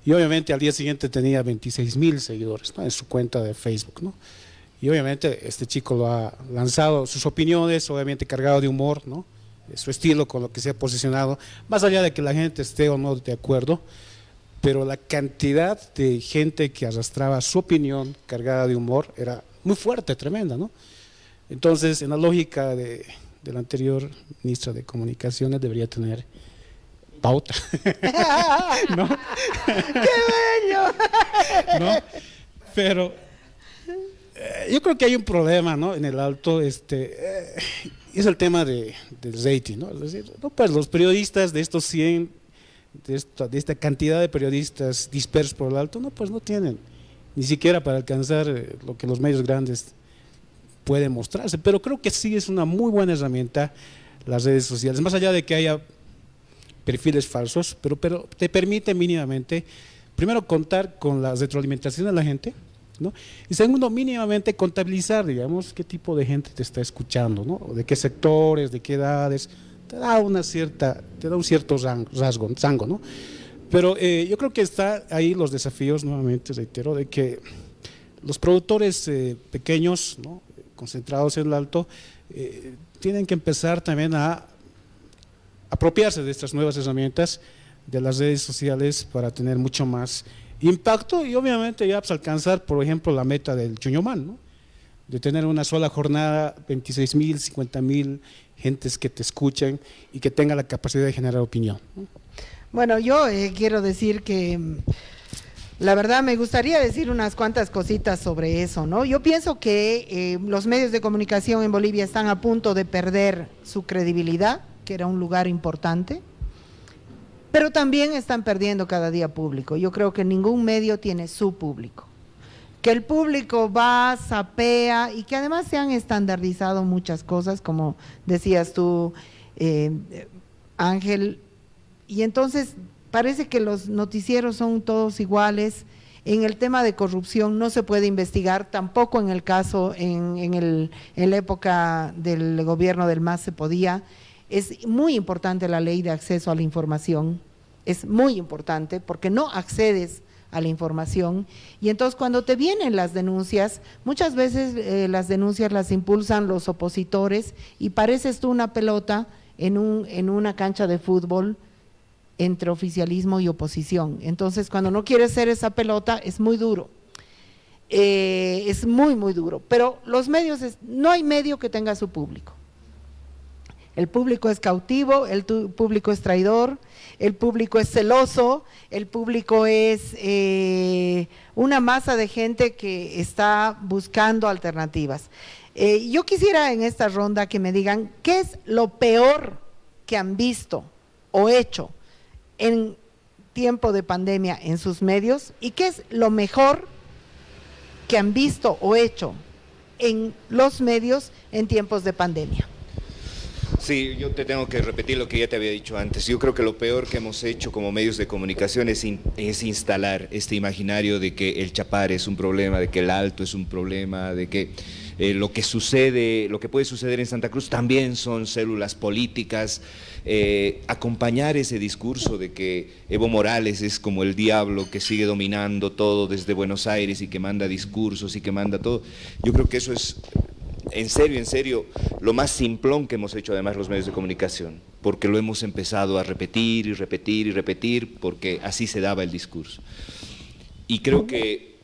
Y obviamente al día siguiente tenía 26.000 seguidores, ¿no?, en su cuenta de Facebook, ¿no? Y obviamente este chico lo ha lanzado, sus opiniones, obviamente cargado de humor, ¿no?, su estilo con lo que se ha posicionado, más allá de que la gente esté o no de acuerdo, pero la cantidad de gente que arrastraba su opinión cargada de humor era muy fuerte, tremenda, ¿no? Entonces, en la lógica de la anterior ministra de Comunicaciones debería tener pauta, ¿no? ¡Qué bello! ¿No? Pero yo creo que hay un problema, ¿no?, en el Alto, es el tema del rating, ¿no? Es decir, no, pues los periodistas de estos 100, de esta cantidad de periodistas dispersos por el Alto, no, pues no tienen ni siquiera para alcanzar lo que los medios grandes pueden mostrarse, pero creo que sí es una muy buena herramienta las redes sociales, más allá de que haya perfiles falsos, pero te permite mínimamente, primero, contar con la retroalimentación de la gente, ¿no? Y segundo, mínimamente contabilizar, digamos, qué tipo de gente te está escuchando, ¿no?, de qué sectores, de qué edades, te da un cierto rango, ¿no? Pero yo creo que está ahí los desafíos, nuevamente reitero, de que los productores pequeños, ¿no?, concentrados en el Alto, tienen que empezar también a apropiarse de estas nuevas herramientas de las redes sociales para tener mucho más impacto y obviamente ya pues, alcanzar, por ejemplo, la meta del Chuñomán, ¿no?, de tener una sola jornada, 26.000, 50.000 gentes que te escuchen y que tenga la capacidad de generar opinión, ¿no? Bueno, yo quiero decir que la verdad me gustaría decir unas cuantas cositas sobre eso, ¿no? Yo pienso que los medios de comunicación en Bolivia están a punto de perder su credibilidad, que era un lugar importante, pero también están perdiendo cada día público. Yo creo que ningún medio tiene su público. Que el público va, sapea y que además se han estandarizado muchas cosas, como decías tú, Ángel, y entonces parece que los noticieros son todos iguales. En el tema de corrupción no se puede investigar, tampoco en el caso, en la época del gobierno del MAS se podía. Es muy importante la ley de acceso a la información, es muy importante porque no accedes a la información y entonces cuando te vienen las denuncias, muchas veces las denuncias las impulsan los opositores y pareces tú una pelota en una cancha de fútbol entre oficialismo y oposición. Entonces cuando no quieres ser esa pelota es muy duro, es muy duro, pero los medios, no hay medio que tenga su público. El público es cautivo, el público es traidor, el público es celoso, el público es una masa de gente que está buscando alternativas. Yo quisiera en esta ronda que me digan qué es lo peor que han visto o hecho en tiempo de pandemia en sus medios y qué es lo mejor que han visto o hecho en los medios en tiempos de pandemia. Sí, yo te tengo que repetir lo que ya te había dicho antes. Yo creo que lo peor que hemos hecho como medios de comunicación es instalar este imaginario de que el Chapare es un problema, de que el Alto es un problema, de que lo que puede suceder en Santa Cruz también son células políticas. Acompañar ese discurso de que Evo Morales es como el diablo que sigue dominando todo desde Buenos Aires y que manda discursos y que manda todo. Yo creo que eso es, en serio, lo más simplón que hemos hecho además los medios de comunicación, porque lo hemos empezado a repetir y repetir y repetir, porque así se daba el discurso. Y creo que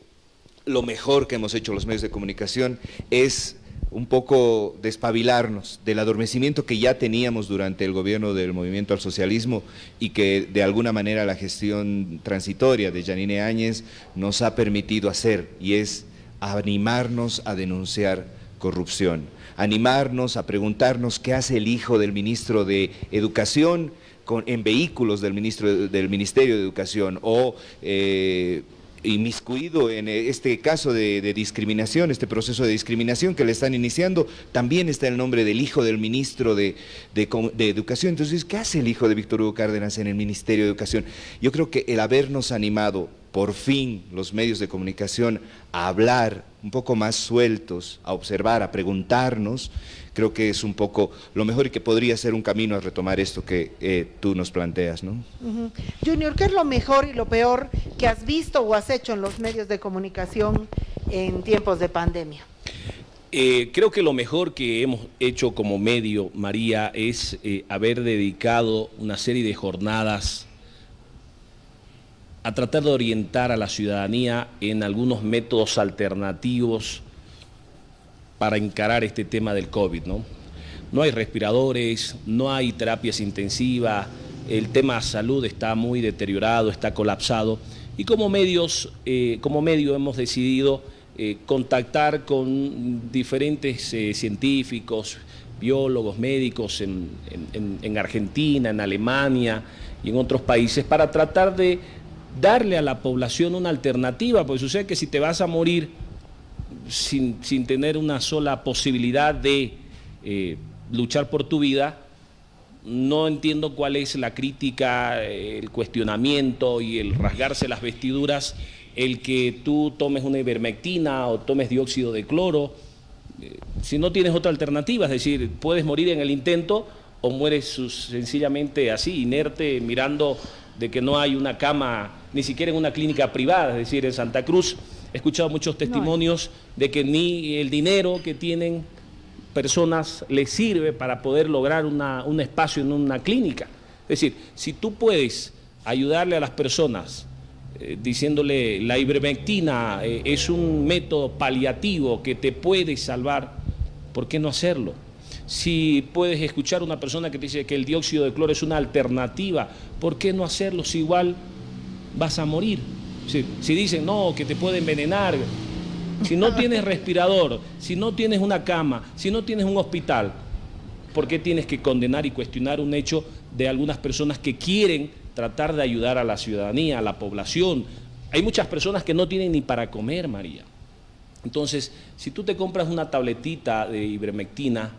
lo mejor que hemos hecho los medios de comunicación es un poco despabilarnos del adormecimiento que ya teníamos durante el gobierno del Movimiento al Socialismo y que de alguna manera la gestión transitoria de Yanine Áñez nos ha permitido hacer, y es animarnos a denunciar corrupción, animarnos a preguntarnos qué hace el hijo del ministro de Educación en vehículos del Ministerio de Educación, o inmiscuido en este caso de discriminación, este proceso de discriminación que le están iniciando. También está el nombre del hijo del ministro de Educación. Entonces, ¿qué hace el hijo de Víctor Hugo Cárdenas en el Ministerio de Educación? Yo creo que el habernos animado, por fin, los medios de comunicación, a hablar un poco más sueltos, a observar, a preguntarnos, creo que es un poco lo mejor y que podría ser un camino a retomar esto que tú nos planteas, ¿no? Junior, ¿qué es lo mejor y lo peor que has visto o has hecho en los medios de comunicación en tiempos de pandemia? Creo que lo mejor que hemos hecho como medio, María, es haber dedicado una serie de jornadas a tratar de orientar a la ciudadanía en algunos métodos alternativos para encarar este tema del COVID, ¿no? No hay respiradores, no hay terapias intensivas, el tema de salud está muy deteriorado, está colapsado, y como medio hemos decidido contactar con diferentes científicos, biólogos, médicos en Argentina, en Alemania y en otros países, para tratar de darle a la población una alternativa, porque sucede que si te vas a morir sin tener una sola posibilidad de luchar por tu vida, no entiendo cuál es la crítica, el cuestionamiento y el rasgarse las vestiduras, el que tú tomes una ivermectina o tomes dióxido de cloro, si no tienes otra alternativa, es decir, puedes morir en el intento o mueres sencillamente así, inerte, mirando de que no hay una cama, ni siquiera en una clínica privada. Es decir, en Santa Cruz he escuchado muchos testimonios de que ni el dinero que tienen personas les sirve para poder lograr un espacio en una clínica. Es decir, si tú puedes ayudarle a las personas diciéndole la ivermectina es un método paliativo que te puede salvar, ¿por qué no hacerlo? Si puedes escuchar a una persona que te dice que el dióxido de cloro es una alternativa, ¿por qué no hacerlo si igual vas a morir? Si dicen, no, que te puede envenenar, si no tienes respirador, si no tienes una cama, si no tienes un hospital, ¿por qué tienes que condenar y cuestionar un hecho de algunas personas que quieren tratar de ayudar a la ciudadanía, a la población? Hay muchas personas que no tienen ni para comer, María. Entonces, si tú te compras una tabletita de ivermectina,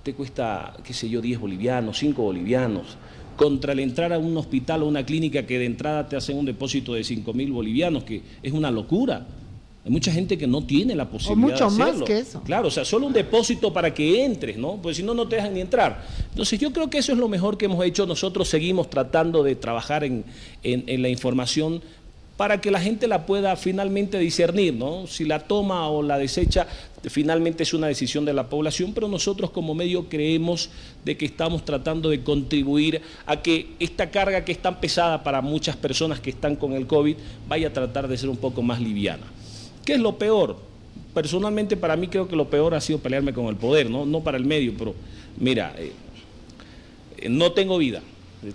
te cuesta, qué sé yo, 10 bolivianos, 5 bolivianos, contra el entrar a un hospital o una clínica que de entrada te hacen un depósito de 5.000 bolivianos, que es una locura. Hay mucha gente que no tiene la posibilidad de hacerlo. O mucho más que eso. Claro, o sea, solo un depósito para que entres, ¿no? Porque si no, no te dejan ni entrar. Entonces, yo creo que eso es lo mejor que hemos hecho. Nosotros seguimos tratando de trabajar en la información para que la gente la pueda finalmente discernir, ¿no? Si la toma o la desecha, finalmente es una decisión de la población, pero nosotros como medio creemos de que estamos tratando de contribuir a que esta carga que es tan pesada para muchas personas que están con el COVID vaya a tratar de ser un poco más liviana. ¿Qué es lo peor? Personalmente para mí creo que lo peor ha sido pelearme con el poder, no para el medio, pero mira, no tengo vida.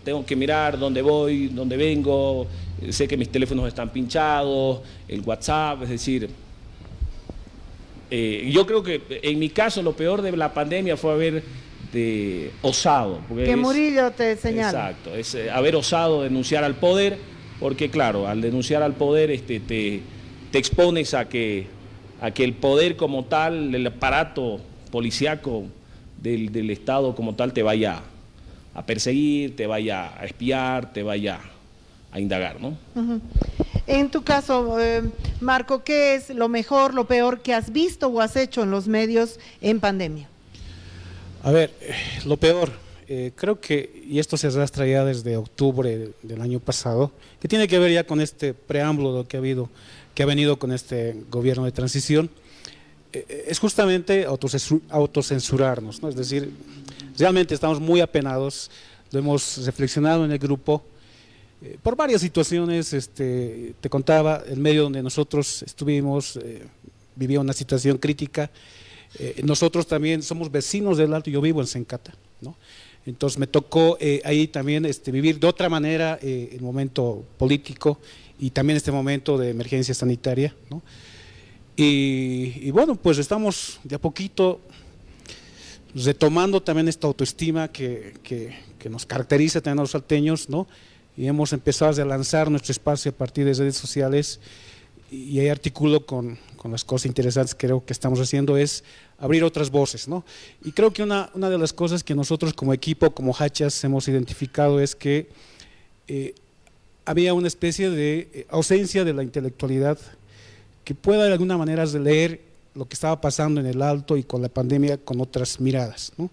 Tengo que mirar dónde voy, dónde vengo, sé que mis teléfonos están pinchados, el WhatsApp, es decir, yo creo que en mi caso lo peor de la pandemia fue haber osado. Que Murillo te señala. Exacto, es haber osado denunciar al poder, porque claro, al denunciar al poder te expones a que el poder como tal, el aparato policiaco del Estado como tal te vaya a perseguir, te vaya a espiar, te vaya a indagar, ¿no? En tu caso, Marco, ¿qué es lo mejor, lo peor que has visto o has hecho en los medios en pandemia? A ver, lo peor, creo que, y esto se arrastra ya desde octubre del año pasado, que tiene que ver ya con este preámbulo que ha venido con este gobierno de transición, es justamente autocensurarnos, ¿no? Es decir, realmente estamos muy apenados, lo hemos reflexionado en el grupo, por varias situaciones. Te contaba, el medio donde nosotros estuvimos vivía una situación crítica, Nosotros también somos vecinos del Alto, yo vivo en Sencata, ¿no? Entonces me tocó ahí también vivir de otra manera el momento político y también este momento de emergencia sanitaria, ¿no? Y bueno, pues estamos de a poquito retomando también esta autoestima que nos caracteriza también a los salteños, ¿no? Y hemos empezado a lanzar nuestro espacio a partir de redes sociales y ahí articulo con las cosas interesantes que creo que estamos haciendo es abrir otras voces, ¿no? Y creo que una de las cosas que nosotros como equipo, como Hachas, hemos identificado es que había una especie de ausencia de la intelectualidad que pueda de alguna manera leer lo que estaba pasando en el Alto y con la pandemia con otras miradas, ¿no?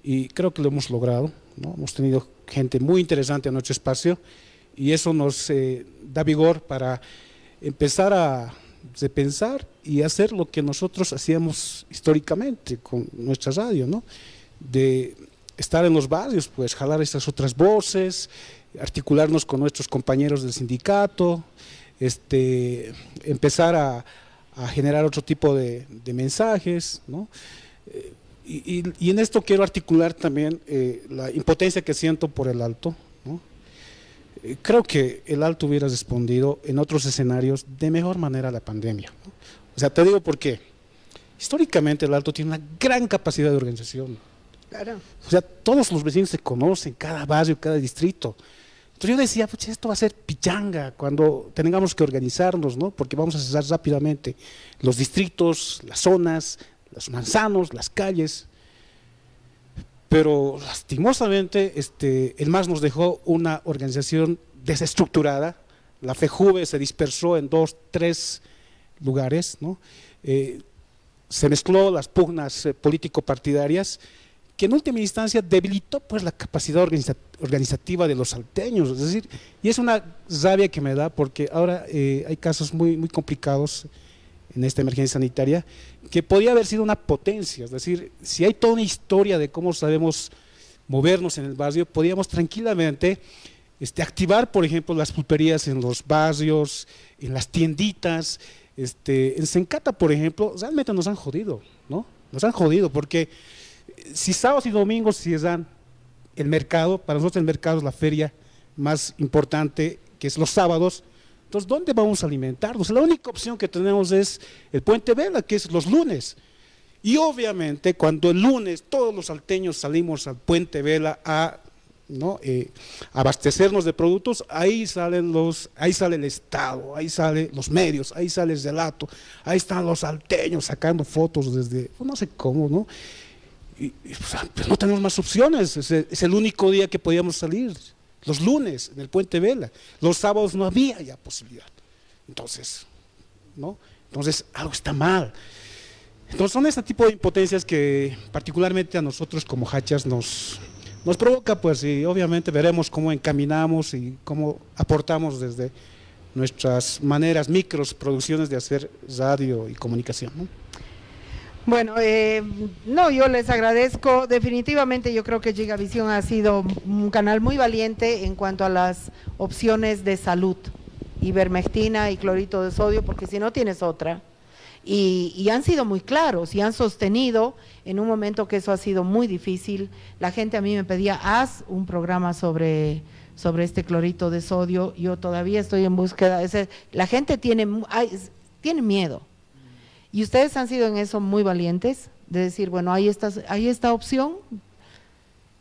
Y creo que lo hemos logrado, ¿no? Hemos tenido gente muy interesante en nuestro espacio y eso nos da vigor para empezar a repensar y hacer lo que nosotros hacíamos históricamente con nuestra radio, ¿no? De estar en los barrios, pues jalar estas otras voces, articularnos con nuestros compañeros del sindicato, empezar a generar otro tipo de mensajes, ¿no? Y en esto quiero articular también la impotencia que siento por el Alto, ¿no? Creo que el Alto hubiera respondido en otros escenarios de mejor manera a la pandemia, ¿no? O sea, te digo por qué. Históricamente el Alto tiene una gran capacidad de organización. Claro. O sea, todos los vecinos se conocen, cada barrio, cada distrito. Entonces yo decía, pues esto va a ser pichanga cuando tengamos que organizarnos, ¿no? Porque vamos a cesar rápidamente los distritos, las zonas, los manzanos, las calles. Pero lastimosamente el MAS nos dejó una organización desestructurada. La FEJUVE se dispersó en 2, 3 lugares, ¿no? Se mezcló las pugnas político-partidarias, que en última instancia debilitó pues la capacidad organizativa de los salteños, es decir, y es una rabia que me da porque ahora hay casos muy, muy complicados en esta emergencia sanitaria, que podía haber sido una potencia, es decir, si hay toda una historia de cómo sabemos movernos en el barrio, podíamos tranquilamente activar, por ejemplo, las pulperías en los barrios, en las tienditas, en Sencata, por ejemplo, realmente nos han jodido, ¿no? Nos han jodido porque si sábados y domingos cierran el mercado, para nosotros el mercado es la feria más importante, que es los sábados, entonces ¿dónde vamos a alimentarnos? La única opción que tenemos es el Puente Vela, que es los lunes, y obviamente cuando el lunes todos los salteños salimos al Puente Vela a abastecernos de productos, ahí sale el Estado, ahí salen los medios, ahí sale el relato, ahí están los salteños sacando fotos desde, no sé cómo, ¿no? Pues no tenemos más opciones, es el único día que podíamos salir, los lunes en el Puente Vela, los sábados no había ya posibilidad, entonces, ¿no? Entonces algo está mal. Entonces son este tipo de impotencias que particularmente a nosotros como Hachas nos provoca, pues, y obviamente veremos cómo encaminamos y cómo aportamos desde nuestras maneras, micros producciones de hacer radio y comunicación, ¿no? Bueno, no, yo les agradezco, definitivamente yo creo que Gigavisión ha sido un canal muy valiente en cuanto a las opciones de salud, ivermectina y clorito de sodio, porque si no tienes otra, y han sido muy claros y han sostenido en un momento que eso ha sido muy difícil. La gente a mí me pedía, haz un programa sobre este clorito de sodio, yo todavía estoy en búsqueda, la gente tiene miedo. Y ustedes han sido en eso muy valientes, de decir, bueno, hay esta opción,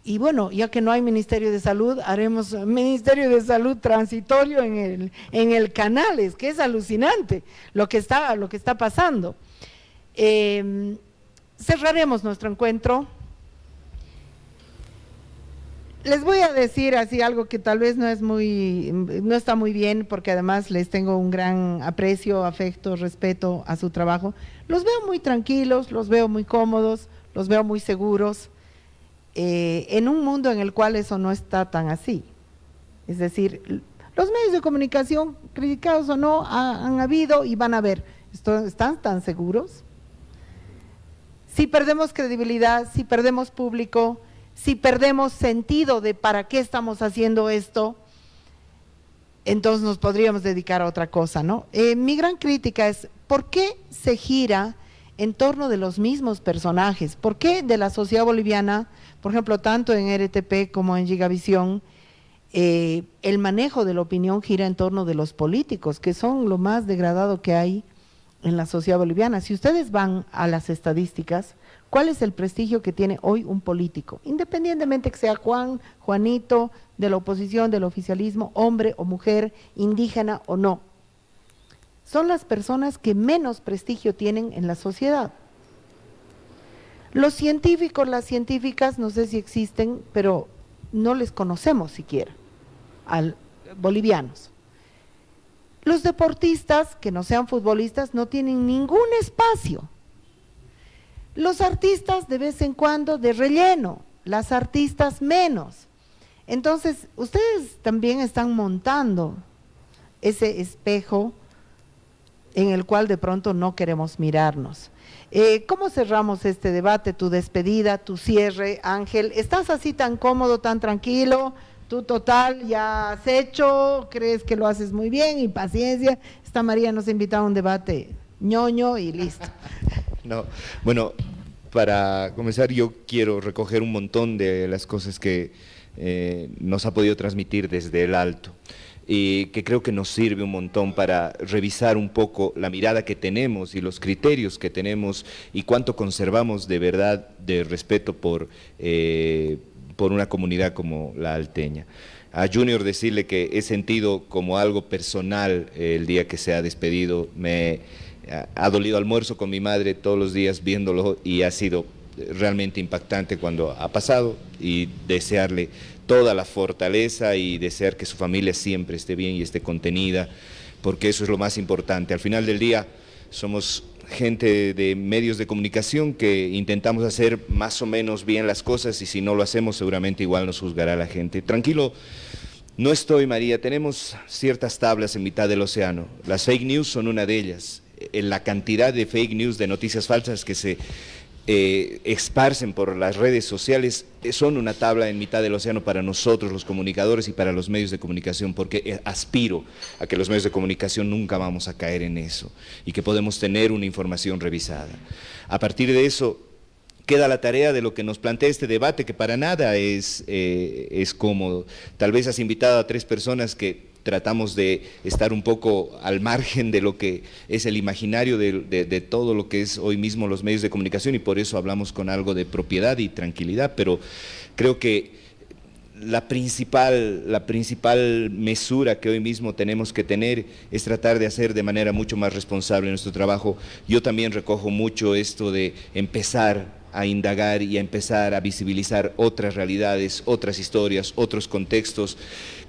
y bueno, ya que no hay Ministerio de Salud, haremos Ministerio de Salud transitorio en el Canales, que es alucinante lo que está pasando. Cerraremos nuestro encuentro. Les voy a decir así algo que tal vez no está muy bien, porque además les tengo un gran aprecio, afecto, respeto a su trabajo. Los veo muy tranquilos, los veo muy cómodos, los veo muy seguros, en un mundo en el cual eso no está tan así. Es decir, los medios de comunicación, criticados o no, han habido y van a haber. ¿Están tan seguros? Si perdemos credibilidad, si perdemos público, si perdemos sentido de para qué estamos haciendo esto, entonces nos podríamos dedicar a otra cosa, ¿no? Mi gran crítica es, ¿por qué se gira en torno de los mismos personajes. ¿Por qué de la sociedad boliviana, por ejemplo, tanto en RTP como en Gigavisión, el manejo de la opinión gira en torno de los políticos, que son lo más degradado que hay en la sociedad boliviana? Si ustedes van a las estadísticas, ¿cuál es el prestigio que tiene hoy un político? Independientemente que sea Juan, Juanito, de la oposición, del oficialismo, hombre o mujer, indígena o no. Son las personas que menos prestigio tienen en la sociedad. Los científicos, las científicas, no sé si existen, pero no les conocemos siquiera, bolivianos. Los deportistas, que no sean futbolistas, no tienen ningún espacio. Los artistas de vez en cuando de relleno, las artistas menos. Entonces, ustedes también están montando ese espejo en el cual de pronto no queremos mirarnos. ¿Cómo cerramos este debate? Tu despedida, tu cierre, Ángel. ¿Estás así tan cómodo, tan tranquilo? Tú total, ya has hecho, crees que lo haces muy bien y paciencia. Esta María nos ha invitado a un debate ñoño y listo. No, bueno, para comenzar yo quiero recoger un montón de las cosas que nos ha podido transmitir desde el alto y que creo que nos sirve un montón para revisar un poco la mirada que tenemos y los criterios que tenemos y cuánto conservamos de verdad de respeto por una comunidad como la alteña. A Junior decirle que he sentido como algo personal el día que se ha despedido, me ha dolido. Almuerzo con mi madre todos los días viéndolo y ha sido realmente impactante cuando ha pasado, y desearle toda la fortaleza y desear que su familia siempre esté bien y esté contenida, porque eso es lo más importante. Al final del día somos gente de medios de comunicación que intentamos hacer más o menos bien las cosas, y si no lo hacemos seguramente igual nos juzgará la gente. Tranquilo, no estoy, María, tenemos ciertas tablas en mitad del océano. Las fake news son una de ellas. En la cantidad de fake news, de noticias falsas que se esparcen por las redes sociales, son una tabla en mitad del océano para nosotros los comunicadores y para los medios de comunicación, porque aspiro a que los medios de comunicación nunca vamos a caer en eso y que podemos tener una información revisada. A partir de eso queda la tarea de lo que nos plantea este debate, que para nada es cómodo. Tal vez has invitado a 3 personas que tratamos de estar un poco al margen de lo que es el imaginario de todo lo que es hoy mismo los medios de comunicación, y por eso hablamos con algo de propiedad y tranquilidad, pero creo que la principal mesura que hoy mismo tenemos que tener es tratar de hacer de manera mucho más responsable nuestro trabajo. Yo también recojo mucho esto de empezar a indagar y a empezar a visibilizar otras realidades, otras historias, otros contextos,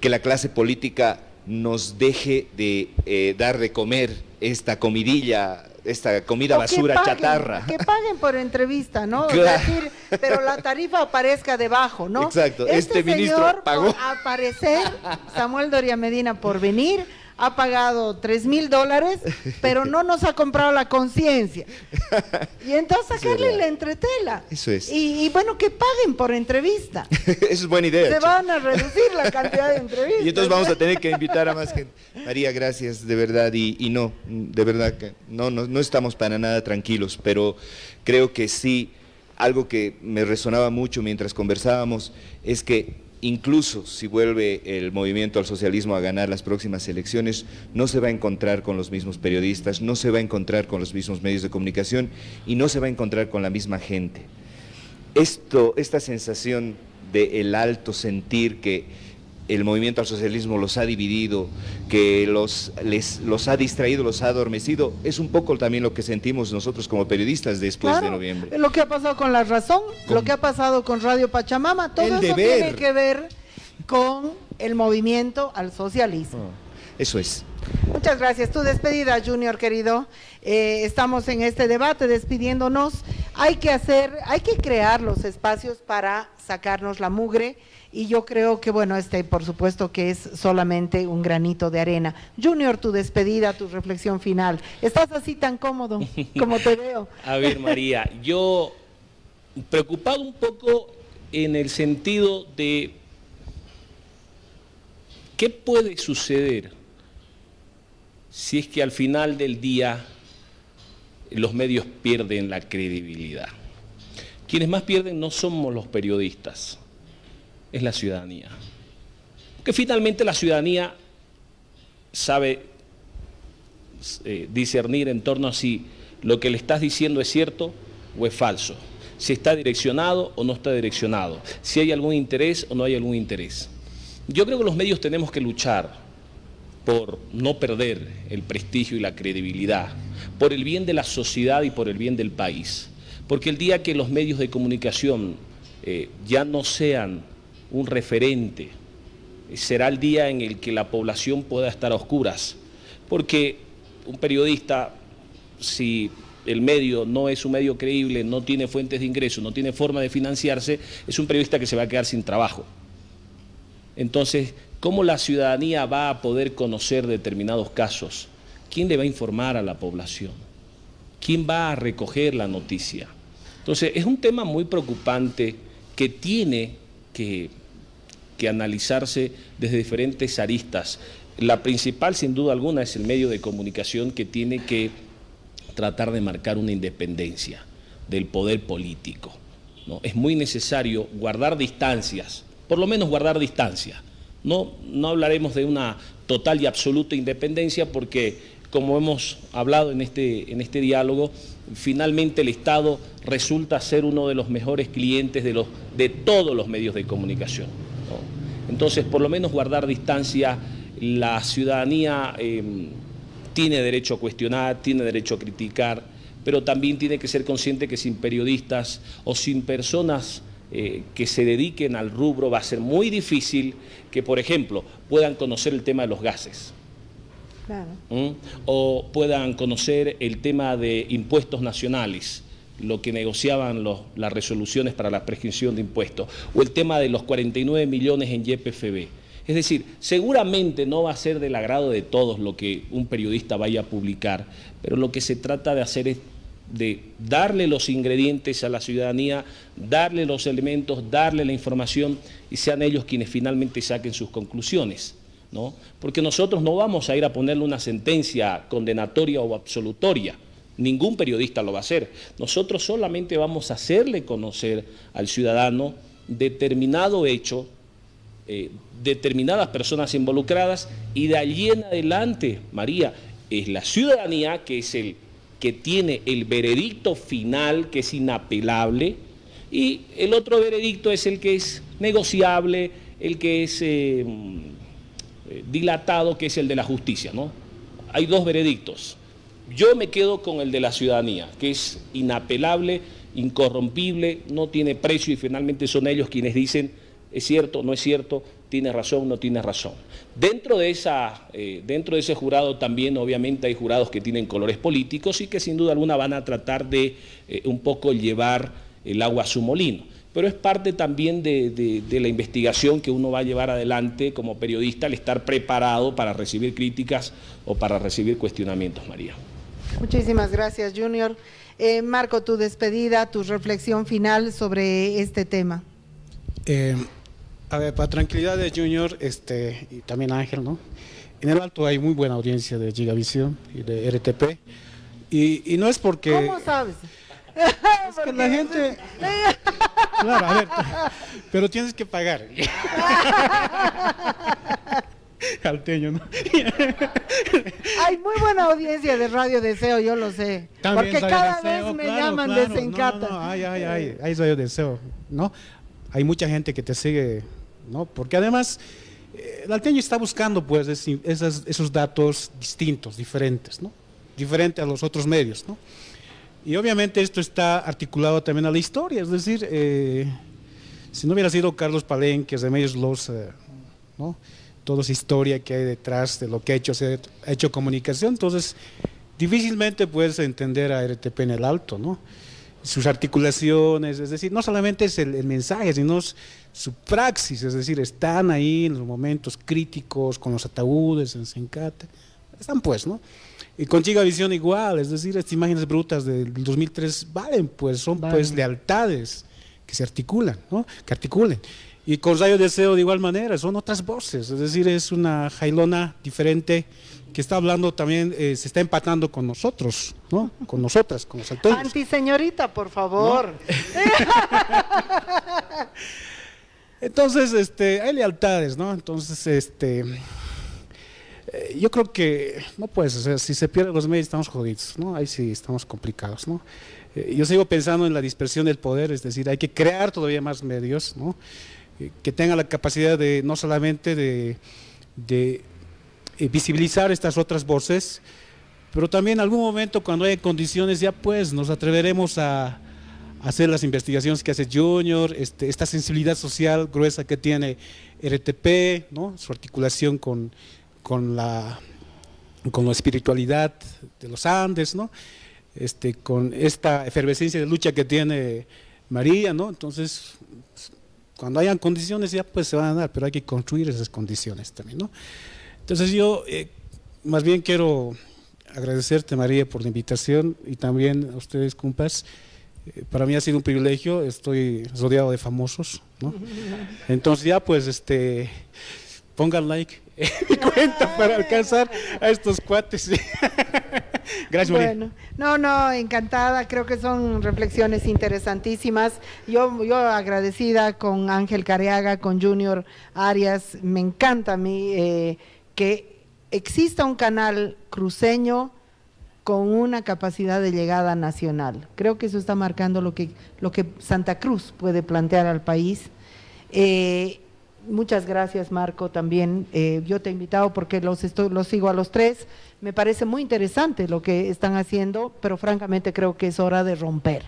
que la clase política nos deje de dar de comer esta comidilla, esta comida basura, chatarra. Que paguen por entrevista, ¿no? Claro. Es decir, pero la tarifa aparezca debajo, ¿no? Exacto, este ministro señor, pagó. Por aparecer, Samuel Doria Medina, por venir, ha pagado $3,000, pero no nos ha comprado la conciencia. Y entonces sacarle la entretela. Eso es. Y bueno, que paguen por entrevista. Eso es buena idea. Se van a reducir la cantidad de entrevistas. Y entonces vamos a tener que invitar a más gente. María, gracias, de verdad, y no, de verdad que no estamos para nada tranquilos, pero creo que sí, algo que me resonaba mucho mientras conversábamos es que incluso si vuelve el movimiento al socialismo a ganar las próximas elecciones, no se va a encontrar con los mismos periodistas, no se va a encontrar con los mismos medios de comunicación y no se va a encontrar con la misma gente. Esta sensación del alto sentir que el movimiento al socialismo los ha dividido, que los ha distraído, los ha adormecido, es un poco también lo que sentimos nosotros como periodistas después de noviembre. Lo que ha pasado con La Razón, lo que ha pasado con Radio Pachamama, todo eso tiene que ver con el movimiento al socialismo. Eso es. Muchas gracias. Tu despedida, Junior, querido. Estamos en este debate despidiéndonos. Hay que crear los espacios para sacarnos la mugre. Y yo creo que, bueno, por supuesto que es solamente un granito de arena. Junior, tu despedida, tu reflexión final. ¿Estás así tan cómodo como te veo? A ver, María, yo preocupado un poco en el sentido de qué puede suceder si es que al final del día los medios pierden la credibilidad. Quienes más pierden no somos los periodistas, es la ciudadanía. Porque finalmente la ciudadanía sabe discernir en torno a si lo que le estás diciendo es cierto o es falso, si está direccionado o no está direccionado, si hay algún interés o no hay algún interés. Yo creo que los medios tenemos que luchar por no perder el prestigio y la credibilidad, por el bien de la sociedad y por el bien del país. Porque el día que los medios de comunicación ya no sean un referente, será el día en el que la población pueda estar a oscuras. Porque un periodista, si el medio no es un medio creíble, no tiene fuentes de ingreso, no tiene forma de financiarse, es un periodista que se va a quedar sin trabajo. Entonces, ¿cómo la ciudadanía va a poder conocer determinados casos? ¿Quién le va a informar a la población? ¿Quién va a recoger la noticia? Entonces, es un tema muy preocupante que tiene que analizarse desde diferentes aristas. La principal, sin duda alguna, es el medio de comunicación, que tiene que tratar de marcar una independencia del poder político, ¿no? Es muy necesario guardar distancias, por lo menos guardar distancia. No hablaremos de una total y absoluta independencia porque, como hemos hablado en este diálogo, finalmente el Estado resulta ser uno de los mejores clientes de todos los medios de comunicación, ¿no? Entonces, por lo menos guardar distancia. La ciudadanía tiene derecho a cuestionar, tiene derecho a criticar, pero también tiene que ser consciente que sin periodistas o sin personas que se dediquen al rubro va a ser muy difícil que, por ejemplo, puedan conocer el tema de los gases. Claro. O puedan conocer el tema de impuestos nacionales, lo que negociaban las resoluciones para la prescripción de impuestos, o el tema de los 49 millones en YPFB. Es decir, seguramente no va a ser del agrado de todos lo que un periodista vaya a publicar, pero lo que se trata de hacer es de darle los ingredientes a la ciudadanía, darle los elementos, darle la información y sean ellos quienes finalmente saquen sus conclusiones, ¿no? Porque nosotros no vamos a ir a ponerle una sentencia condenatoria o absolutoria, ningún periodista lo va a hacer. Nosotros solamente vamos a hacerle conocer al ciudadano determinado hecho, determinadas personas involucradas, y de allí en adelante, María, es la ciudadanía que es el que tiene el veredicto final, que es inapelable, y el otro veredicto es el que es negociable, el que es dilatado, que es el de la justicia, ¿no? Hay dos veredictos. Yo me quedo con el de la ciudadanía, que es inapelable, incorrompible, no tiene precio, y finalmente son ellos quienes dicen es cierto, no es cierto, tiene razón, no tiene razón. Dentro de ese jurado también obviamente hay jurados que tienen colores políticos y que sin duda alguna van a tratar de un poco llevar el agua a su molino. Pero es parte también de la investigación que uno va a llevar adelante como periodista, al estar preparado para recibir críticas o para recibir cuestionamientos, María. Muchísimas gracias, Junior. Marco, tu despedida, tu reflexión final sobre este tema. A ver, para tranquilidad de Junior y también Ángel, ¿no? En el Alto hay muy buena audiencia de Gigavisión y de RTP. Y no es porque... ¿Cómo sabes? Es que la gente... Claro, a ver, pero tienes que pagar. Alteño, ¿no? Hay muy buena audiencia de Radio Deseo, yo lo sé. También porque Radio cada Deseo, vez me claro, llaman claro. de Sencata. No, hay Radio Deseo, ¿no? Hay mucha gente que te sigue, ¿no? Porque además el alteño está buscando pues esos datos distintos, diferentes, ¿no? Diferente a los otros medios, ¿no? Y obviamente esto está articulado también a la historia, es decir, si no hubiera sido Carlos Palenque, Remedios Loza, ¿no? Toda esa historia que hay detrás de lo que ha hecho comunicación, entonces difícilmente puedes entender a RTP en el Alto, ¿no? Sus articulaciones, es decir, no solamente es el mensaje, sino su praxis, es decir, están ahí en los momentos críticos, con los ataúdes, en Sencata, están pues, ¿no? Y con Gigavisión igual, es decir, estas imágenes brutas del 2003 valen, pues, son pues lealtades que se articulan, ¿no? Que articulen. Y con Rayo Deseo de igual manera, son otras voces, es decir, es una jailona diferente que está hablando también, se está empatando con nosotros, ¿no? Con nosotras, con los actores. Antiseñorita, por favor. Entonces, hay lealtades, ¿no? Entonces, yo creo que, no pues, o sea, si se pierden los medios estamos jodidos, ¿no? Ahí sí estamos complicados, ¿no? Yo sigo pensando en la dispersión del poder, es decir, hay que crear todavía más medios, ¿no? Que tengan la capacidad de, no solamente de visibilizar estas otras voces, pero también en algún momento cuando haya condiciones ya pues nos atreveremos a hacer las investigaciones que hace Junior, esta sensibilidad social gruesa que tiene RTP, ¿no? Su articulación con la espiritualidad de los Andes, ¿no? Con esta efervescencia de lucha que tiene María, ¿no? Entonces, cuando hayan condiciones ya pues se van a dar, pero hay que construir esas condiciones también, ¿no? Entonces yo más bien quiero agradecerte, María, por la invitación y también a ustedes, compas. Para mí ha sido un privilegio, estoy rodeado de famosos, ¿no? Entonces ya pues pongan like en mi cuenta para alcanzar a estos cuates. Gracias, María. Bueno, no, encantada, creo que son reflexiones interesantísimas. Yo agradecida con Ángel Careaga, con Junior Arias, me encanta a mí que exista un canal cruceño con una capacidad de llegada nacional. Creo que eso está marcando lo que Santa Cruz puede plantear al país. Muchas gracias, Marco, también. Yo te he invitado porque los sigo a los tres. Me parece muy interesante lo que están haciendo, pero francamente creo que es hora de romper.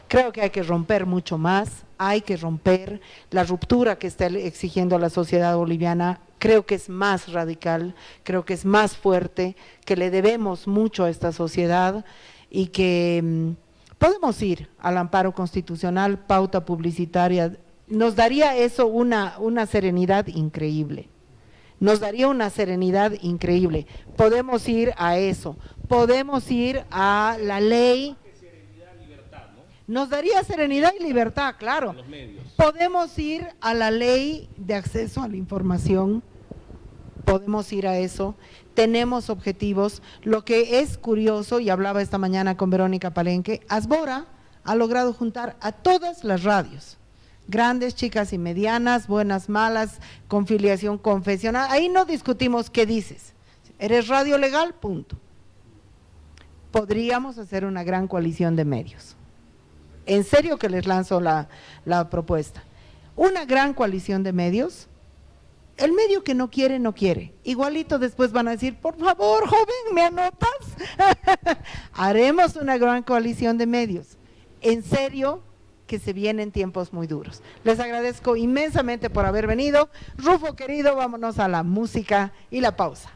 Creo que hay que romper mucho más, hay que romper la ruptura que está exigiendo la sociedad boliviana. Creo que es más radical, creo que es más fuerte, que le debemos mucho a esta sociedad y que podemos ir al amparo constitucional, pauta publicitaria. Nos daría eso una serenidad increíble, nos daría una serenidad increíble. Podemos ir a eso, podemos ir a la ley. Nos daría serenidad y libertad, claro. Podemos ir a la ley de acceso a la información, podemos ir a eso, tenemos objetivos. Lo que es curioso, y hablaba esta mañana con Verónica Palenque, Asbora ha logrado juntar a todas las radios, grandes, chicas y medianas, buenas, malas, con filiación confesional. Ahí no discutimos qué dices, eres radio legal, punto. Podríamos hacer una gran coalición de medios. En serio que les lanzo la propuesta. Una gran coalición de medios. El medio que no quiere, no quiere. Igualito después van a decir, por favor, joven, ¿me anotas? Haremos una gran coalición de medios. En serio que se vienen tiempos muy duros. Les agradezco inmensamente por haber venido. Rufo, querido, vámonos a la música y la pausa.